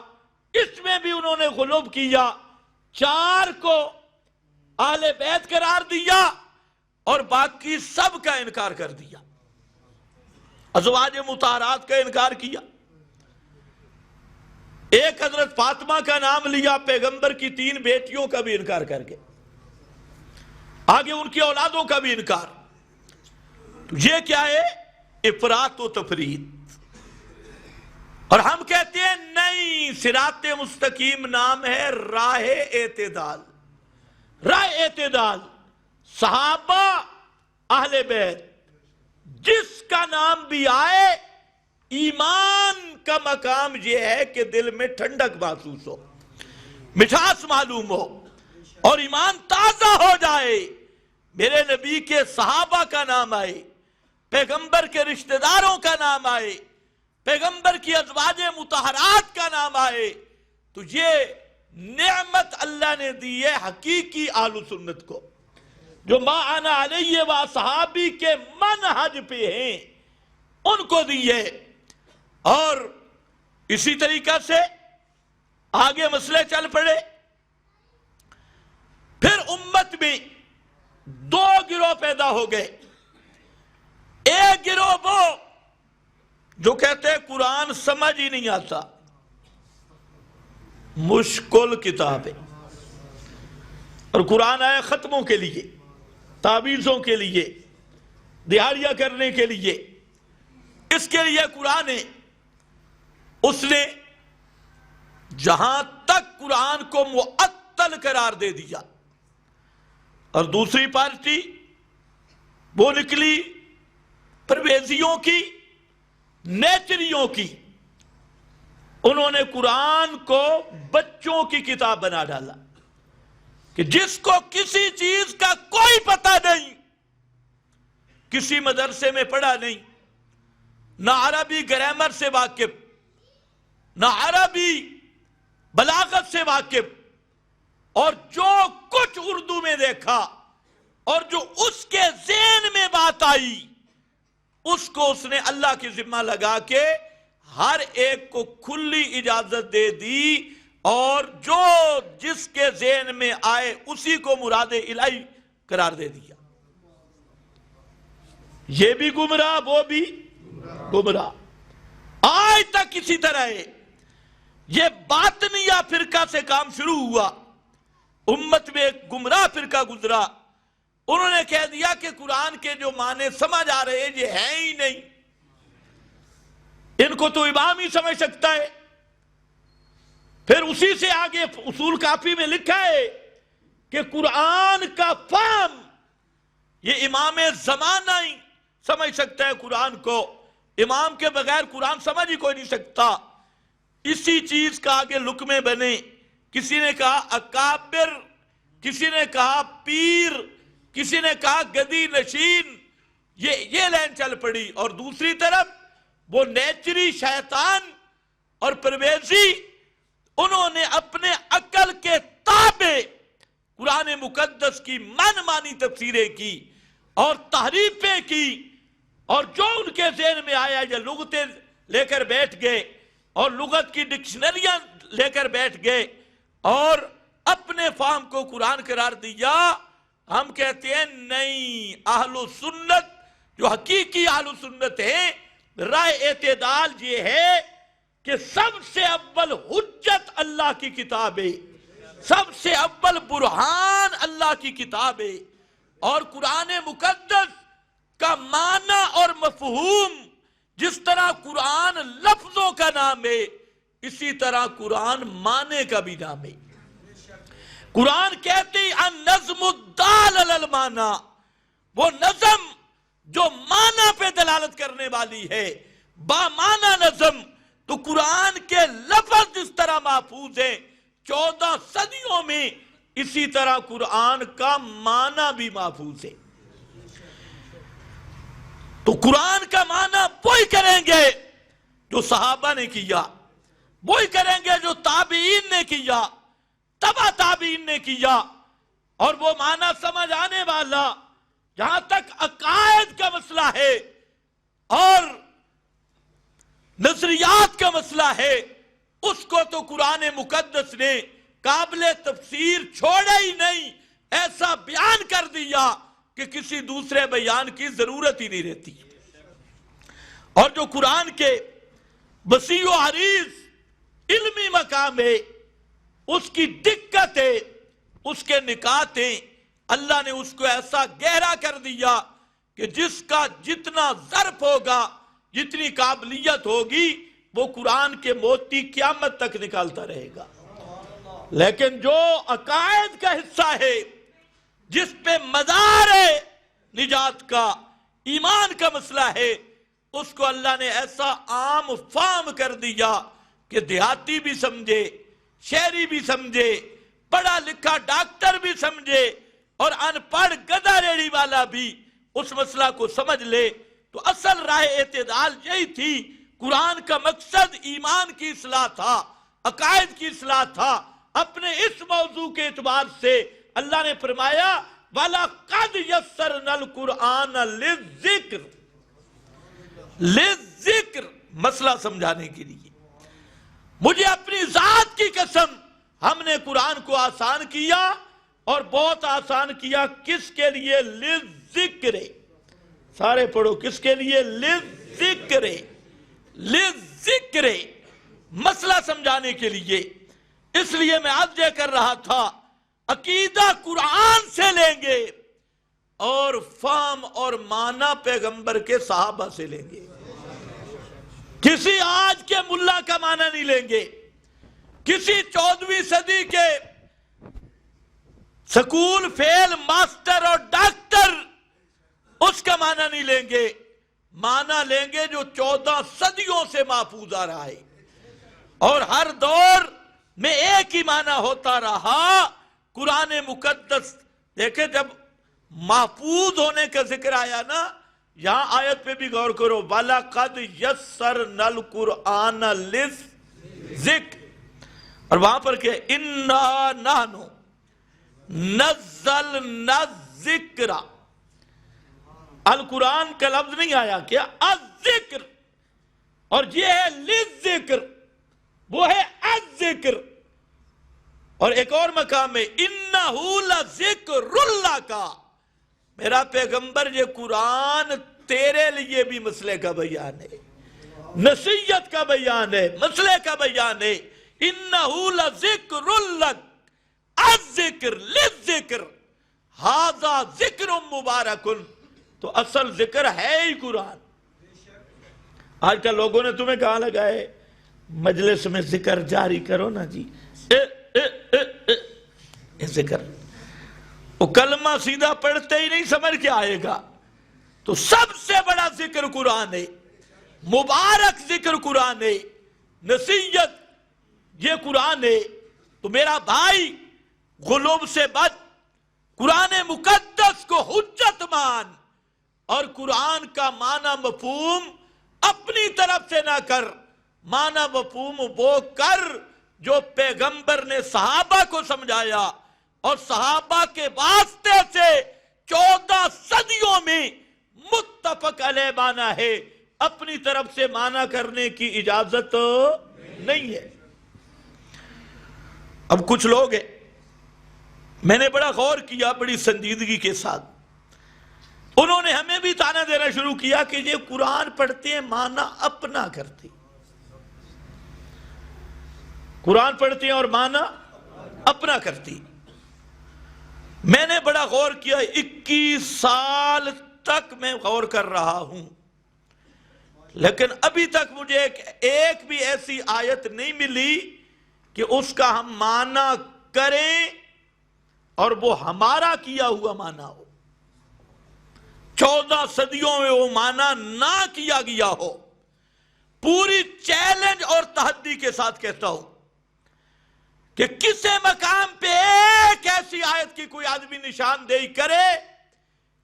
اس میں بھی انہوں نے غلو کیا، 4 کو اہل بیت قرار دیا اور باقی سب کا انکار کر دیا۔ ازواج مطہرات کا انکار کیا، ایک حضرت فاطمہ کا نام لیا، پیغمبر کی 3 بیٹیوں کا بھی انکار کر کے، آگے ان کی اولادوں کا بھی انکار۔ تو یہ کیا ہے؟ افراط و تفریط۔ اور ہم کہتے ہیں نہیں، صراط مستقیم نام ہے راہ اعتدال۔ راہ اعتدال، صحابہ، اہل بیت، جس کا نام بھی آئے، ایمان کا مقام یہ ہے کہ دل میں ٹھنڈک محسوس ہو، مٹھاس معلوم ہو، اور ایمان تازہ ہو جائے۔ میرے نبی کے صحابہ کا نام آئے، پیغمبر کے رشتہ داروں کا نام آئے، پیغمبر کی ازواج مطہرات کا نام آئے، تو یہ نعمت اللہ نے دی ہے حقیقی اہل سنت کو، جو ما انا علیہ و صحابی کے منہج پہ ہیں، ان کو دی ہے۔ اور اسی طریقہ سے آگے مسئلے چل پڑے۔ پھر امت میں 2 گروہ پیدا ہو گئے۔ ایک گروہ وہ جو کہتے ہیں قرآن سمجھ ہی نہیں آتا، مشکل کتاب ہے، اور قرآن آیا ختموں کے لیے، تعویذوں کے لیے، دہاڑیاں کرنے کے لیے، اس کے لیے قرآن ہے۔ اس نے جہاں تک قرآن کو معطل قرار دے دیا، اور دوسری پارٹی وہ نکلی پرویزیوں کی، نیچریوں کی۔ انہوں نے قرآن کو بچوں کی کتاب بنا ڈالا، کہ جس کو کسی چیز کا کوئی پتہ نہیں، کسی مدرسے میں پڑھا نہیں، نہ عربی گرامر سے واقف، نہ عربی بلاغت سے واقف، اور جو کچھ اردو میں دیکھا اور جو اس کے ذہن میں بات آئی، اس کو اس نے اللہ کی ذمہ لگا کے ہر ایک کو کھلی اجازت دے دی، اور جو جس کے ذہن میں آئے اسی کو مراد الہی قرار دے دیا۔ یہ بھی گمراہ، وہ بھی گمراہ، آج تک اسی طرح ہے۔ یہ باطنیہ فرقہ سے کام شروع ہوا، امت میں ایک گمراہ فرقہ گزرا، انہوں نے کہہ دیا کہ قرآن کے جو معنی سمجھ آ رہے ہیں یہ ہیں ہی نہیں، ان کو تو امام ہی سمجھ سکتا ہے۔ پھر اسی سے آگے اصول کافی میں لکھا ہے کہ قرآن کا فہم یہ امام زمانہ ہی سمجھ سکتا ہے قرآن کو، امام کے بغیر قرآن سمجھ ہی کوئی نہیں سکتا۔ اسی چیز کا آگے لکمے بنے، کسی نے کہا اکابر، کسی نے کہا پیر، کسی نے کہا گدی نشین، یہ لائن چل پڑی۔ اور دوسری طرف وہ نیچری شیطان اور پرویزی، انہوں نے اپنے عقل کے تابع قرآن مقدس کی من مانی تفسیریں کی اور تحریفیں کی، اور جو ان کے ذہن میں آیا یا لغتیں لے کر بیٹھ گئے اور لغت کی ڈکشنریاں لے کر بیٹھ گئے اور اپنے فہم کو قرآن قرار دیا. ہم کہتے ہیں نہیں، اہل سنت جو حقیقی اہل سنت ہیں، رائے اعتدال یہ ہے کہ سب سے اول حجت اللہ کی کتاب ہے، سب سے اول برہان اللہ کی کتاب ہے، اور قرآن مقدس کا معنی اور مفہوم جس طرح قرآن لفظوں کا نام ہے، اسی طرح قرآن معنی کا بھی نام ہے. قرآن کہتے ہیں النظم الدال علی المعنی، وہ نظم جو معنی پہ دلالت کرنے والی ہے، با معنی نظم. تو قرآن کے لفظ جس طرح محفوظ ہیں 14 صدیوں میں، اسی طرح قرآن کا معنی بھی محفوظ ہے. تو قرآن کا معنی وہی کریں گے جو صحابہ نے کیا، وہی کریں گے جو تابعین نے کیا، تبع تابعین نے کیا. اور وہ معنی سمجھ آنے والا، جہاں تک عقائد کا مسئلہ ہے اور نظریات کا مسئلہ ہے، اس کو تو قرآن مقدس نے قابل تفسیر چھوڑا ہی نہیں، ایسا بیان کر دیا کہ کسی دوسرے بیان کی ضرورت ہی نہیں رہتی. اور جو قرآن کے وسیع و عریض علمی مقام ہے، اس کی دقت ہے، اس کے نکات ہیں، اللہ نے اس کو ایسا گہرا کر دیا کہ جس کا جتنا ظرف ہوگا، جتنی قابلیت ہوگی، وہ قرآن کے موتی قیامت تک نکالتا رہے گا. لیکن جو عقائد کا حصہ ہے، جس پہ مدار ہے نجات کا، ایمان کا مسئلہ ہے، اس کو اللہ نے ایسا عام فہم کر دیا کہ دیہاتی بھی سمجھے، شہری بھی سمجھے، پڑھا لکھا ڈاکٹر بھی سمجھے، اور ان پڑھ گدھا ریڑھی والا بھی اس مسئلہ کو سمجھ لے. تو اصل راہ اعتدال یہی تھی. قرآن کا مقصد ایمان کی اصلاح تھا، عقائد کی اصلاح تھا. اپنے اس موضوع کے اعتبار سے اللہ نے فرمایا وَلَقَدْ يَسَّرْنَا الْقُرْآنَ لِلذِّكْرِ، لِلذِّكْرِ مسئلہ سمجھانے کے لیے. مجھے اپنی ذات کی قسم، ہم نے قرآن کو آسان کیا، اور بہت آسان کیا. کس کے لیے؟ لِلذِّكْرِ. سارے پڑھو، کس کے لیے؟ لِلذِّكْرِ. لِلذِّكْرِ مسئلہ سمجھانے کے لیے. اس لیے میں عرض یہ کر رہا تھا، عقیدہ قرآن سے لیں گے اور فہم اور معنی پیغمبر کے صحابہ سے لیں گے. کسی آج کے ملا کا معنی نہیں لیں گے، کسی 14ویں صدی کے سکول فیل ماسٹر اور ڈاکٹر اس کا معنی نہیں لیں گے. معنی لیں گے جو 14 صدیوں سے محفوظ آ رہا ہے، اور ہر دور میں ایک ہی معنی ہوتا رہا. قرآن مقدس دیکھیں، جب محفوظ ہونے کا ذکر آیا نا، یہاں آیت پہ بھی غور کرو، وَلَقَدْ يَسَّرْنَا الْقُرْآنَ لِلذِّكْرِ، اور وہاں پر کہ إِنَّا نَحْنُ نَزَّلْنَا الذِّكْرَ. القرآن کا لفظ نہیں آیا، کیا؟ الذکر. اور یہ ہے للذکر، وہ ہے الذکر. اور ایک اور مقام ہے انہو لذکر اللہ کا، میرا پیغمبر یہ قرآن تیرے لیے بھی مسئلے کا بیان ہے، نصیحت کا بیان ہے، مسئلے کا بیان ہے. انہو لذکر اللہ، الذکر للذکر، ھذا ذکر مبارک. تو اصل ذکر ہے ہی قرآن. آج کل لوگوں نے تمہیں کہاں لگائے مجلس میں ذکر جاری کرو نا جی، ذکر. وہ کلمہ سیدھا پڑھتے ہی نہیں سمجھ کے آئے گا. تو سب سے بڑا ذکر قرآن ہے، مبارک ذکر قرآن ہے، نصیحت یہ قرآن ہے. تو میرا بھائی، غلوب سے بچ، قرآن مقدس کو حجت مان، اور قرآن کا معنی مفہوم اپنی طرف سے نہ کر. معنی مفہوم وہ کر جو پیغمبر نے صحابہ کو سمجھایا، اور صحابہ کے واسطے سے 14 صدیوں میں متفق علیہ معنی ہے. اپنی طرف سے معنی کرنے کی اجازت نہیں ہے۔ اب کچھ لوگ ہیں، میں نے بڑا غور کیا بڑی سنجیدگی کے ساتھ، انہوں نے ہمیں بھی تانا دینا شروع کیا کہ یہ قرآن پڑھتے ہیں معنی اپنا کرتے، قرآن پڑھتے ہیں اور معنی اپنا کرتی۔ میں نے بڑا غور کیا، 21 سال تک میں غور کر رہا ہوں، لیکن ابھی تک مجھے ایک بھی ایسی آیت نہیں ملی کہ اس کا ہم معنی کریں اور وہ ہمارا کیا ہوا معنی ہو، 14 صدیوں میں وہ معنی نہ کیا گیا ہو۔ پوری چیلنج اور تحدی کے ساتھ کہتا ہوں کہ کسی مقام پہ ایک ایسی آیت کی کوئی آدمی نشاندہی کرے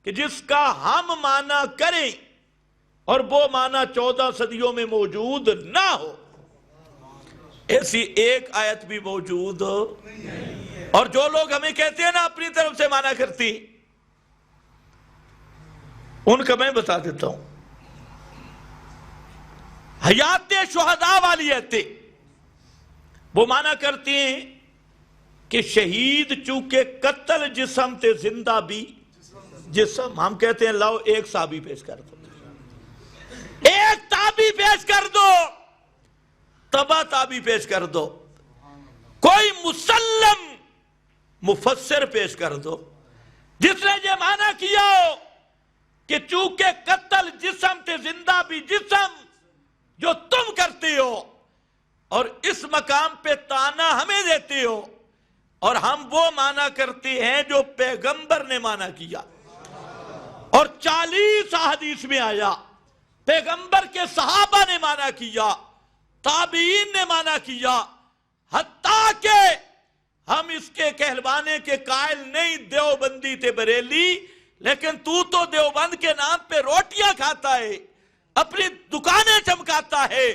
کہ جس کا ہم معنی کریں اور وہ معنی 14 صدیوں میں موجود نہ ہو، ایسی ایک آیت بھی موجود ہو۔ اور جو لوگ ہمیں کہتے ہیں نا اپنی طرف سے معنی کرتی، ان کا میں بتا دیتا ہوں، حیات شہداء والی آیتیں وہ معنی کرتے ہیں کہ شہید چونکہ قتل جسم تے زندہ بھی جسم، ہم کہتے ہیں لاؤ ایک صحابی پیش کر دو، ایک تابی پیش کر دو، تبا تابی پیش کر دو، کوئی مسلم مفسر پیش کر دو جس نے یہ معنی کیا ہو کہ چونکہ قتل جسم تے زندہ بھی جسم جو تم کرتے ہو، اور اس مقام پہ تانا ہمیں دیتے ہو، اور ہم وہ معنی کرتے ہیں جو پیغمبر نے معنی کیا، اور 40 احادیث میں آیا، پیغمبر کے صحابہ نے معنی کیا، تابعین نے معنی کیا، حتیٰ کہ ہم اس کے کہلوانے کے قائل نہیں دیوبندی تے بریلی، لیکن تو دیوبند کے نام پہ روٹیاں کھاتا ہے، اپنی دکانیں چمکاتا ہے۔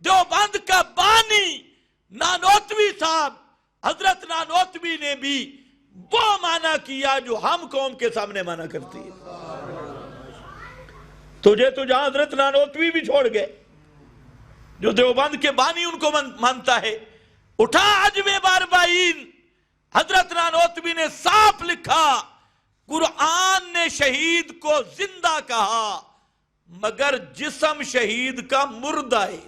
دیوبند کا بانی نانوتوی صاحب حضرت نانوتوی نے بھی وہ معنی کیا جو ہم قوم کے سامنے معنی کرتی ہے۔ تجھے تو جہاں حضرت نانوتوی بھی چھوڑ گئے، جو دیوبند کے بانی ان کو مانتا ہے، اٹھا عجم باربعین، حضرت نانوتوی نے صاف لکھا، قرآن نے شہید کو زندہ کہا مگر جسم شہید کا مردہ ہے،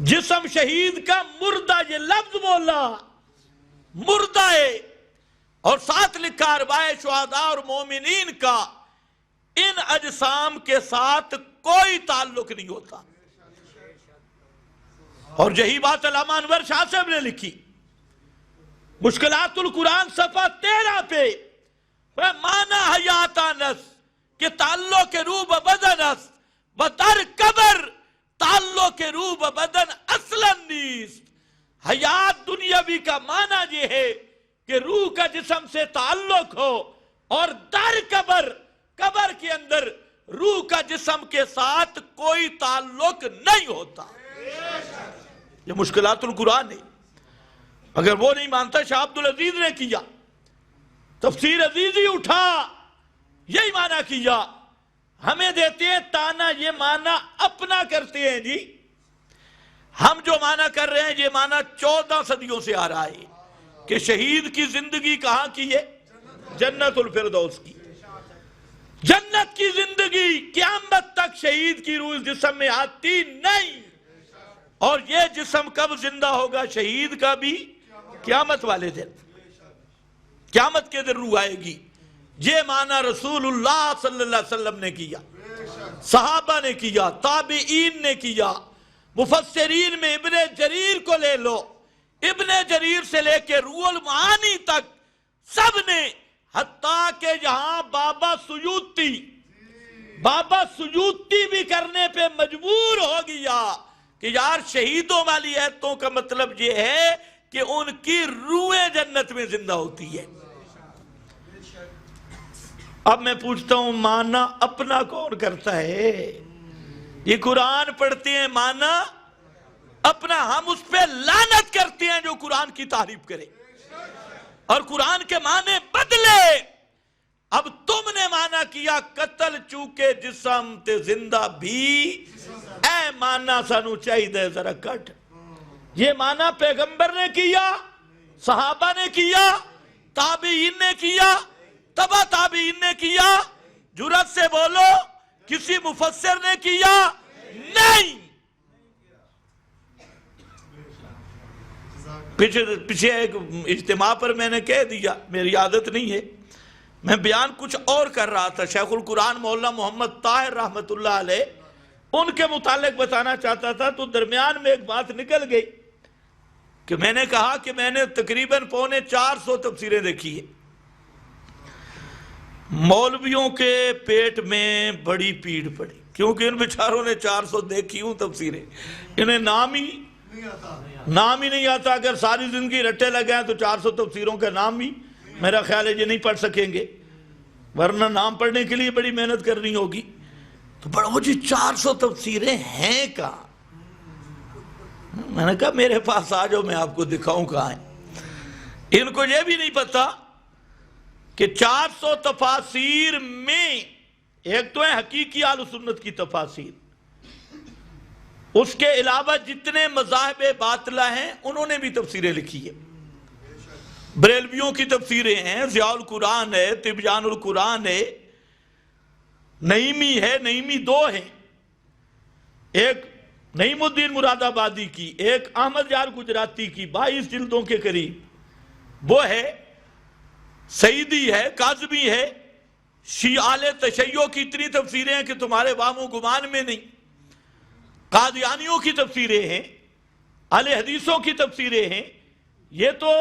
جسم شہید کا مردہ، یہ لفظ بولا مردہ ہے، اور ساتھ لکھا ارواح شہداء اور مومنین کا ان اجسام کے ساتھ کوئی تعلق نہیں ہوتا۔ اور یہی بات علامہ انور شاہ صاحب نے لکھی مشکلات القرآن صفحہ 13 پہ، معنی حیاتان است کہ تعلق روح بدن است و در قبر تعلق روح بدن اصلا نیست۔ حیات دنیاوی کا معنی یہ ہے کہ روح کا جسم سے تعلق ہو، اور در قبر، قبر کے اندر روح کا جسم کے ساتھ کوئی تعلق نہیں ہوتا۔ یہ مشکلات القرآن ہے، اگر وہ نہیں مانتا شاہ عبدالعزیز نے کیا، تفسیر عزیزی اٹھا یہی معنی کیا، ہمیں دیتے ہیں تانا، یہ معنی اپنا کرتے ہیں۔ جی ہم جو معنی کر رہے ہیں یہ معنی 14 صدیوں سے آ رہا ہے کہ شہید کی زندگی کہاں کی ہے؟ جنت الفردوس کی، جنت کی زندگی قیامت تک شہید کی روح جسم میں آتی نہیں، اور یہ جسم کب زندہ ہوگا؟ شہید کا بھی قیامت والے دن، قیامت کے دن روح آئے گی۔ یہ معنی رسول اللہ صلی اللہ علیہ وسلم نے کیا، صحابہ نے کیا، تابعین نے کیا، مفسرین میں ابن جریر کو لے لو، ابن جریر سے لے کے روح المعانی تک سب نے، حتیٰ کہ یہاں بابا سیوطی بھی کرنے پہ مجبور ہو گیا کہ یار شہیدوں والی ایتوں کا مطلب یہ ہے کہ ان کی روحیں جنت میں زندہ ہوتی ہے۔ اب میں پوچھتا ہوں معنی اپنا کون کرتا ہے؟ یہ قرآن پڑھتے ہیں معنی اپنا، ہم اس پہ لعنت کرتے ہیں جو قرآن کی تعریف کرے اور قرآن کے معنی بدلے۔ اب تم نے معنی کیا قتل چوکے جسم تے زندہ بھی اے معنی سانو چاہیے ذرا کٹ. یہ معنی پیغمبر نے کیا، صحابہ نے کیا، تابعین نے کیا، تبع تابعین نے کیا. جرأت سے بولو کسی مفسر نے کیا؟ نہیں. پیچھے ایک اجتماع پر میں نے کہہ دیا، میری عادت نہیں ہے، میں بیان کچھ اور کر رہا تھا. شیخ القرآن مولانا محمد طاہر رحمت اللہ علیہ ان کے متعلق بتانا چاہتا تھا، تو درمیان میں ایک بات نکل گئی کہ میں نے کہا کہ میں نے تقریباً 450 تفسیریں دیکھی ہیں. مولویوں کے پیٹ میں بڑی پیڑ پڑی، کیونکہ ان بیچاروں نے 400 دیکھی ہوں تفسیریں، انہیں نام ہی نہیں آتا. اگر ساری زندگی رٹے لگائیں تو 400 تفسیروں کا نام ہی میرا خیال ہے یہ نہیں پڑھ سکیں گے، ورنہ نام پڑھنے کے لیے بڑی محنت کرنی ہوگی. تو بڑھو جی 400 تفسیریں ہیں کہاں؟ میں نے کہا میرے پاس آ جاؤ، میں آپ کو دکھاؤں کہاں ہیں. ان کو یہ بھی نہیں پتا کہ 400 تفاسیر میں ایک تو ہے حقیقی اہل سنت کی تفاسیر، اس کے علاوہ جتنے مذاہب باطلہ ہیں انہوں نے بھی تفسیریں لکھی ہیں. بریلویوں کی تفسیریں ہیں، ضیاء القرآن ہے، تبیان القرآن ہے، نعیمی ہے، نعیمی 2 ہیں، ایک نعیم الدین مراد آبادی کی، ایک احمد یار گجراتی کی 22 جلدوں کے قریب وہ ہے، سعیدی ہے، کاظمی ہے. شیعہ تشیع کی اتنی تفسیریں ہیں کہ تمہارے وہم و گمان میں نہیں. قادیانیوں کی تفسیریں ہیں، اہل حدیثوں کی تفسیریں ہیں. یہ تو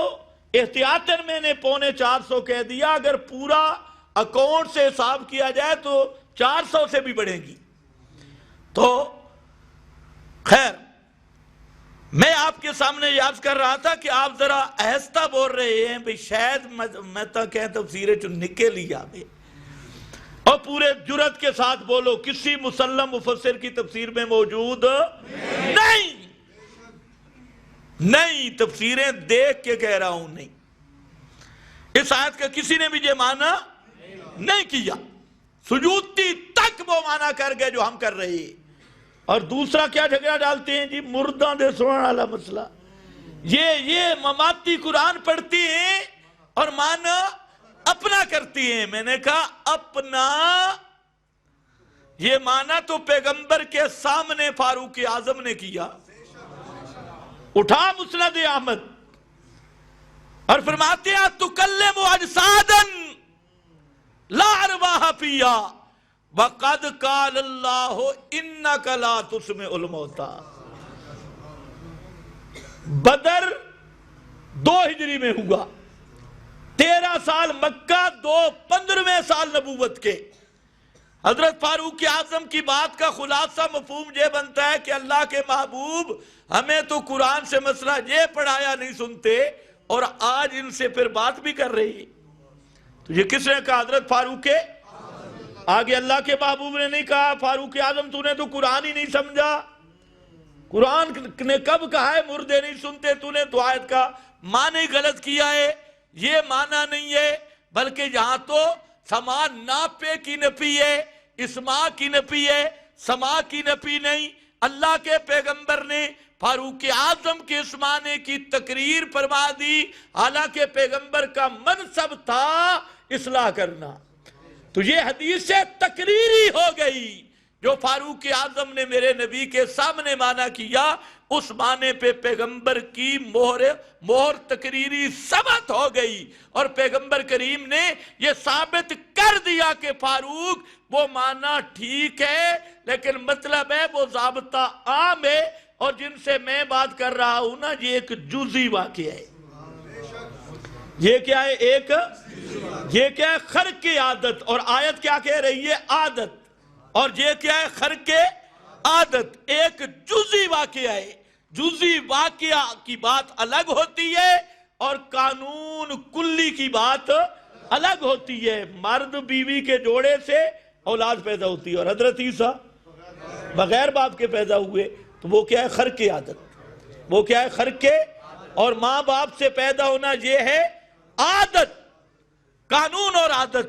احتیاطاً میں نے 450 کہہ دیا، اگر پورا اکاؤنٹ سے حساب کیا جائے تو 400 سے بھی بڑھے گی. تو خیر، میں آپ کے سامنے یاد کر رہا تھا کہ آپ ذرا آہستہ بول رہے ہیں بھئی شاید میں تو کہیں تفسیریں چن نکل لیا بھئی، اور پورے جرأت کے ساتھ بولو کسی مسلم مفسر کی تفسیر میں موجود نہیں. تفسیریں دیکھ کے کہہ رہا ہوں نہیں. اس آیت کا کسی نے بھی یہ معنی نہیں کیا. سجودی تک وہ معنی کر گئے جو ہم کر رہے ہیں. اور دوسرا کیا جھگڑا ڈالتے ہیں جی مردہ دے سونا والا مسئلہ. یہ مماتی قرآن پڑھتی ہیں اور معنی اپنا کرتی ہیں. میں نے کہا اپنا، یہ معنی تو پیغمبر کے سامنے فاروق اعظم نے کیا. اٹھا مسند احمد اور فرماتے ہیں تکلم اجسادا لا ارواح فیہا وقد قال اللہ انک لا تسمع الموتى. بدر 2 ہجری میں ہوا، 13 سال مکہ، 15ویں سال نبوت کے. حضرت فاروق اعظم کی بات کا خلاصہ مفہوم یہ بنتا ہے کہ اللہ کے محبوب ہمیں تو قرآن سے مسئلہ یہ پڑھایا نہیں سنتے اور آج ان سے پھر بات بھی کر رہی. تو یہ کس نے کہا؟ حضرت فاروق کے آگے اللہ کے محبوب نے نہیں کہا فاروق اعظم تو نے تو قرآن ہی نہیں سمجھا. قرآن نے کب کہا ہے مردے نہیں سنتے؟ تو نے تو آیت کا معنی غلط کیا ہے. یہ معنی نہیں ہے، بلکہ یہاں تو سما ناپے کی نفی ہے، اسما کی نفی ہے، سما کی نفی نہیں. اللہ کے پیغمبر نے فاروق اعظم کے اس معنی کی تقریر فرما دی، حالانکہ پیغمبر کا منصب تھا اصلاح کرنا. تو یہ حدیث سے تقریری ہو گئی. جو فاروق اعظم نے میرے نبی کے سامنے معنی کیا، اس معنی پہ پیغمبر کی مہر تقریری ثبت ہو گئی، اور پیغمبر کریم نے یہ ثابت کر دیا کہ فاروق وہ معنی ٹھیک ہے، لیکن مطلب ہے وہ ضابطہ عام ہے، اور جن سے میں بات کر رہا ہوں نا یہ ایک جزئی واقعہ ہے. یہ کیا ہے؟ یہ کیا ہے؟ خرق عادت. اور آیت کیا کہہ رہی ہے؟ عادت. اور یہ کیا ہے؟ خرق عادت. ایک جزئی واقعہ ہے. جزئی واقعہ کی بات الگ ہوتی ہے اور قانون کلی کی بات الگ ہوتی ہے. مرد بیوی کے جوڑے سے اولاد پیدا ہوتی ہے، اور حضرت عیسیٰ بغیر باپ کے پیدا ہوئے. تو وہ کیا ہے؟ خرق عادت. وہ کیا ہے؟ خرق. اور ماں باپ سے پیدا ہونا یہ ہے عادت. قانون اور عادت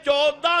14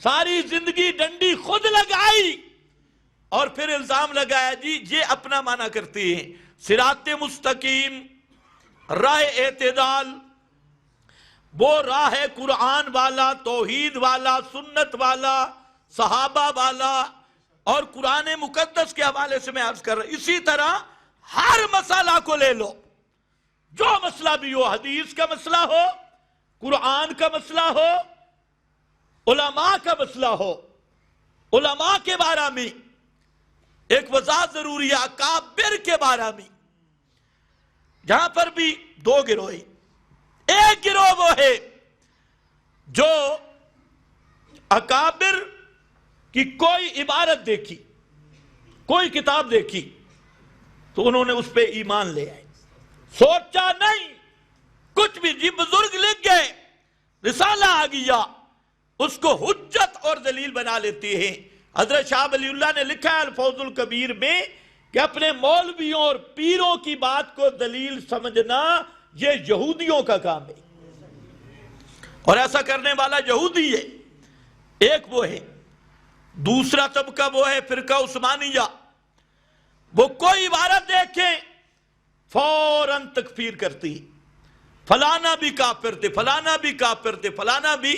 ساری زندگی ڈنڈی خود لگائی اور پھر الزام لگایا جی یہ اپنا معنی کرتے ہیں. صراط مستقیم، راہ اعتدال، وہ راہ ہے قرآن والا، توحید والا، سنت والا، صحابہ والا. اور قرآن مقدس کے حوالے سے میں عرض کر رہا ہوں، اسی طرح ہر مسئلہ کو لے لو، جو مسئلہ بھی ہو، حدیث کا مسئلہ ہو، قرآن کا مسئلہ ہو، علماء کا مسئلہ ہو، علماء کے بارے میں ایک وضاحت ضروری ہے. اکابر کے بارے میں جہاں پر بھی دو گروہ، ایک گروہ وہ ہے جو اکابر کی کوئی عبارت دیکھی، کوئی کتاب دیکھی تو انہوں نے اس پہ ایمان لے آئے، سوچا نہیں کچھ بھی. جی بزرگ لکھ گئے، رسالہ آ گیا، اس کو حجت اور دلیل بنا لیتے ہیں. حضرت شاہ ولی اللہ نے لکھا ہے الفوز الکبیر میں کہ اپنے مولویوں اور پیروں کی بات کو دلیل سمجھنا یہ یہودیوں کا کام ہے، اور ایسا کرنے والا یہودی ہے. ایک وہ ہے. دوسرا طبقہ وہ ہے فرقہ عثمانیہ، وہ کوئی عبارت دیکھیں فوراً تکفیر کرتی، فلانا بھی کافر تھے، فلانا بھی کافر تھے، فلانا بھی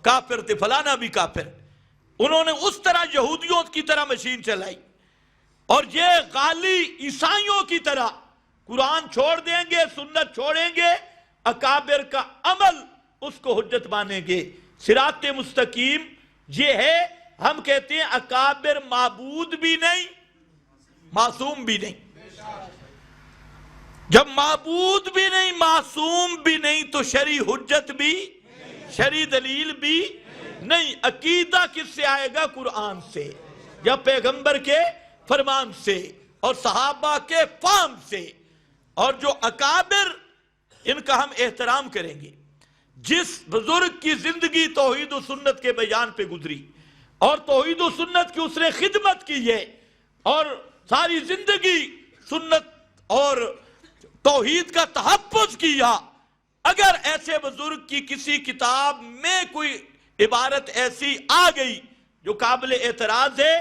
کافر تھے، فلانا بھی کافر. انہوں نے اس طرح یہودیوں کی طرح مشین چلائی، اور یہ غالی عیسائیوں کی طرح قرآن چھوڑ دیں گے، سنت چھوڑیں گے، اکابر کا عمل اس کو حجت مانیں گے. صراط مستقیم یہ ہے، ہم کہتے ہیں اکابر معبود بھی نہیں، معصوم بھی نہیں. جب معبود بھی نہیں، معصوم بھی نہیں، تو شرعی حجت بھی، شرعی دلیل بھی نہیں. عقیدہ کس سے آئے گا؟ قرآن سے، یا پیغمبر کے فرمان سے، اور صحابہ کے فہم سے. اور جو اکابر، ان کا ہم احترام کریں گے. جس بزرگ کی زندگی توحید و سنت کے بیان پہ گزری، اور توحید و سنت کی اس نے خدمت کی ہے، اور ساری زندگی سنت اور توحید کا تحفظ کیا، اگر ایسے بزرگ کی کسی کتاب میں کوئی عبارت ایسی آ گئی جو قابل اعتراض ہے،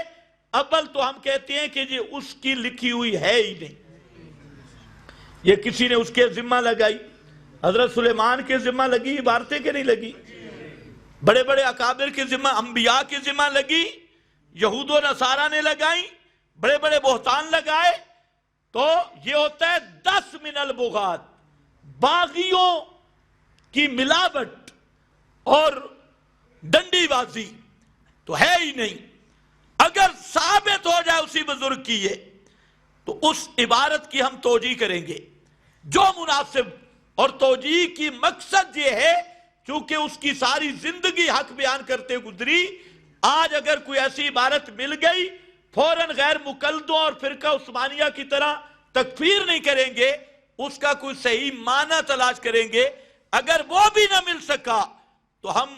اول تو ہم کہتے ہیں کہ یہ اس کی لکھی ہوئی ہے ہی نہیں، یہ کسی نے اس کے ذمہ لگائی. حضرت سلیمان کے ذمہ لگی عبارتیں کہ نہیں لگی؟ بڑے بڑے اکابر کے ذمہ، انبیاء کے ذمہ لگی، یہود و نصارہ نے لگائیں، بڑے بڑے بہتان لگائے. تو یہ ہوتا ہے 10 من البغات، باغیوں کی ملاوٹ اور ڈنڈی بازی تو ہے ہی نہیں. اگر ثابت ہو جائے اسی بزرگ کی یہ، تو اس عبارت کی ہم توجیہ کریں گے جو مناسب. اور توجیہ کی مقصد یہ ہے چونکہ اس کی ساری زندگی حق بیان کرتے گزری، آج اگر کوئی ایسی عبارت مل گئی فوراً غیر مقلدوں اور فرقہ عثمانیہ کی طرح تکفیر نہیں کریں گے، اس کا کوئی صحیح معنی تلاش کریں گے. اگر وہ بھی نہ مل سکا تو ہم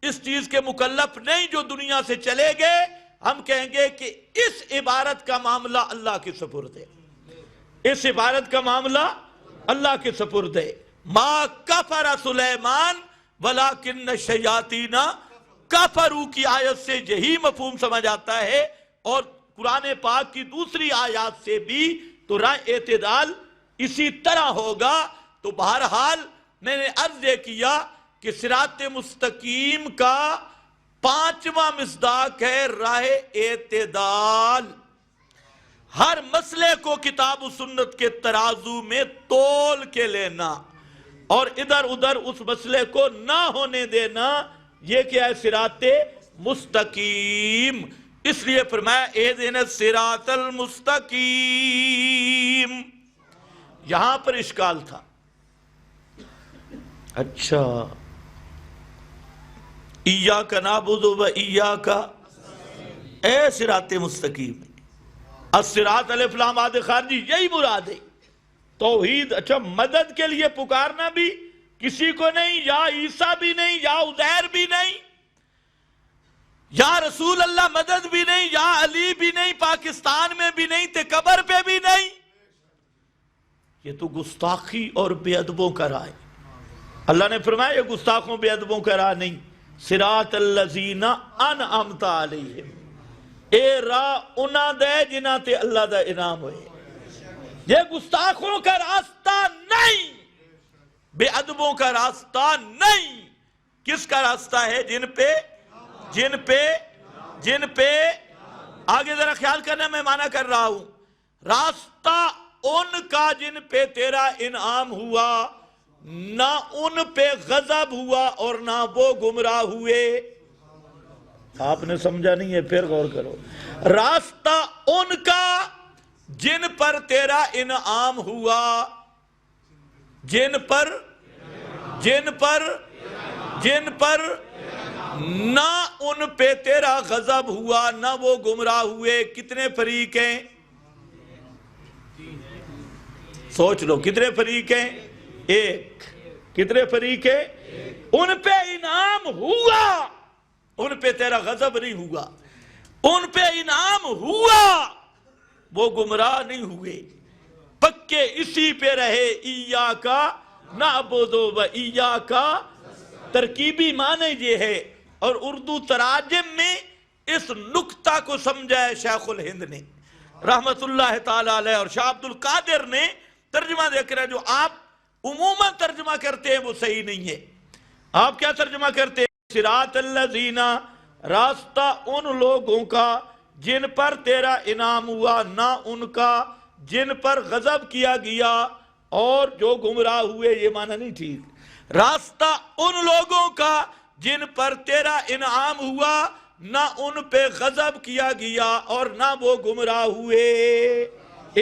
اس چیز کے مکلف نہیں جو دنیا سے چلے گئے. ہم کہیں گے کہ اس عبارت کا معاملہ اللہ کے سپرد ہے، اس عبارت کا معاملہ اللہ کے سپرد ہے. ما کفر سلیمان ولیکن الشیاطین کفروا کی آیت سے یہی مفہوم سمجھ آتا ہے، اور قرآن پاک کی دوسری آیات سے بھی. تو راہ اعتدال اسی طرح ہوگا. تو بہرحال میں نے عرض یہ کیا کہ صراط مستقیم کا 5واں مصداق ہے راہ اعتدال. ہر مسئلے کو کتاب و سنت کے ترازو میں تول کے لینا اور ادھر ادھر اس مسئلے کو نہ ہونے دینا، یہ کیا ہے؟ صراط مستقیم. اس لیے فرمایا اہدنا الصراط المستقیم. یہاں پر اشکال تھا. اچھا، ایاک نعبد و ایاک، اے صراط مستقیم، الصراط الف لام ماد خارجی، یہی مراد ہے توحید. اچھا، مدد کے لیے پکارنا بھی کسی کو نہیں، یا عیسیٰ بھی نہیں، یا عزیر بھی نہیں، یا رسول اللہ مدد بھی نہیں، یا علی بھی نہیں، پاکستان میں بھی نہیں، تے قبر پہ بھی نہیں. یہ تو گستاخی اور بے ادبوں کا راہ ہے. اللہ نے فرمایا یہ گستاخوں بے ادبوں کا راہ نہیں. صراط الذین انعمت علیہم، اے راہ انہاں دے جنہاں تے اللہ دا انعام ہوئے۔ یہ گستاخوں کا راستہ نہیں، بے ادبوں کا راستہ نہیں۔ کس کا راستہ ہے؟ جن پہ آگے ذرا خیال کرنا، میں معنی کر رہا ہوں۔ راستہ ان کا جن پہ تیرا انعام ہوا، نہ ان پہ غضب ہوا اور نہ وہ گمراہ ہوئے۔ آپ نے سمجھا نہیں ہے، پھر غور کرو۔ راستہ ان کا جن پر تیرا انعام ہوا، جن پر نہ ان پہ تیرا غضب ہوا، نہ وہ گمراہ ہوئے۔ کتنے فریق ہیں؟ سوچ لو، کتنے فریق ہیں؟ ایک۔ کتنے فریق ہیں؟ ان پہ انعام ہوا، ان پہ تیرا غضب نہیں ہوا، ان پہ انعام ہوا، وہ گمراہ نہیں ہوئے، پکے اسی پہ رہے۔ ایاکا نعبد و ایاکا، ترکیبی معنی یہ ہے، اور اردو تراجم میں اس نکتہ کو سمجھا ہے شیخ الہند نے رحمت اللہ تعالی علیہ، اور شاہ عبد القادر نے ترجمہ دیکھ رہے ہیں۔ جو آپ عموماً ترجمہ کرتے ہیں وہ صحیح نہیں ہے۔ آپ کیا ترجمہ کرتے ہیں؟ صراط الذین، راستہ ان لوگوں کا جن پر تیرا انعام ہوا، نہ ان کا جن پر غضب کیا گیا اور جو گمراہ ہوئے۔ یہ معنی نہیں ٹھیک۔ راستہ ان لوگوں کا جن پر تیرا انعام ہوا، نہ ان پہ غضب کیا گیا اور نہ وہ گمراہ ہوئے۔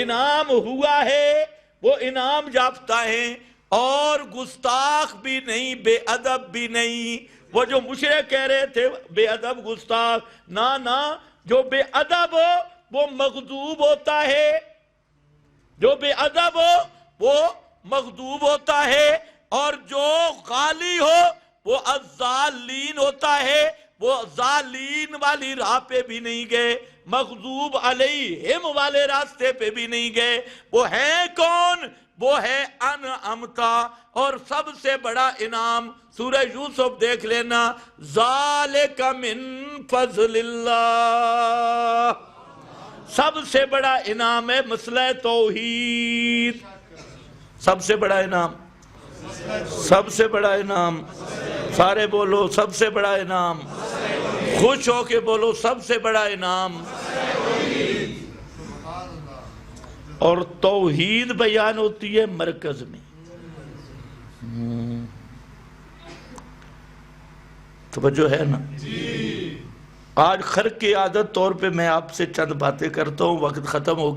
انعام ہوا ہے، وہ انعام یافتہ ہیں، اور گستاخ بھی نہیں، بے ادب بھی نہیں۔ وہ جو مشرک کہہ رہے تھے بے ادب گستاخ، نہ جو بے ادب ہو وہ مغضوب ہوتا ہے، جو بے ادب ہو وہ مغضوب ہوتا ہے، اور جو غالی ہو وہ الضالین ہوتا ہے۔ وہ ضالین والی راہ پہ بھی نہیں گئے، مغضوب علیہم والے راستے پہ بھی نہیں گئے۔ وہ ہے کون؟ وہ ہے انعمتا، اور سب سے بڑا انعام سورہ یوسف دیکھ لینا، ذالک من فضل اللہ۔ سب سے بڑا انعام ہے مسئلہ توحید۔ سب سے بڑا انعام، سب سے بڑا انعام، سارے بولو سب سے بڑا انعام، خوش ہو کے بولو سب سے بڑا انعام۔ اور توحید بیان ہوتی ہے مرکز میں۔ توجہ ہے نا؟ آج خرق کی عادت طور پہ میں آپ سے چند باتیں کرتا ہوں، وقت ختم ہو گیا۔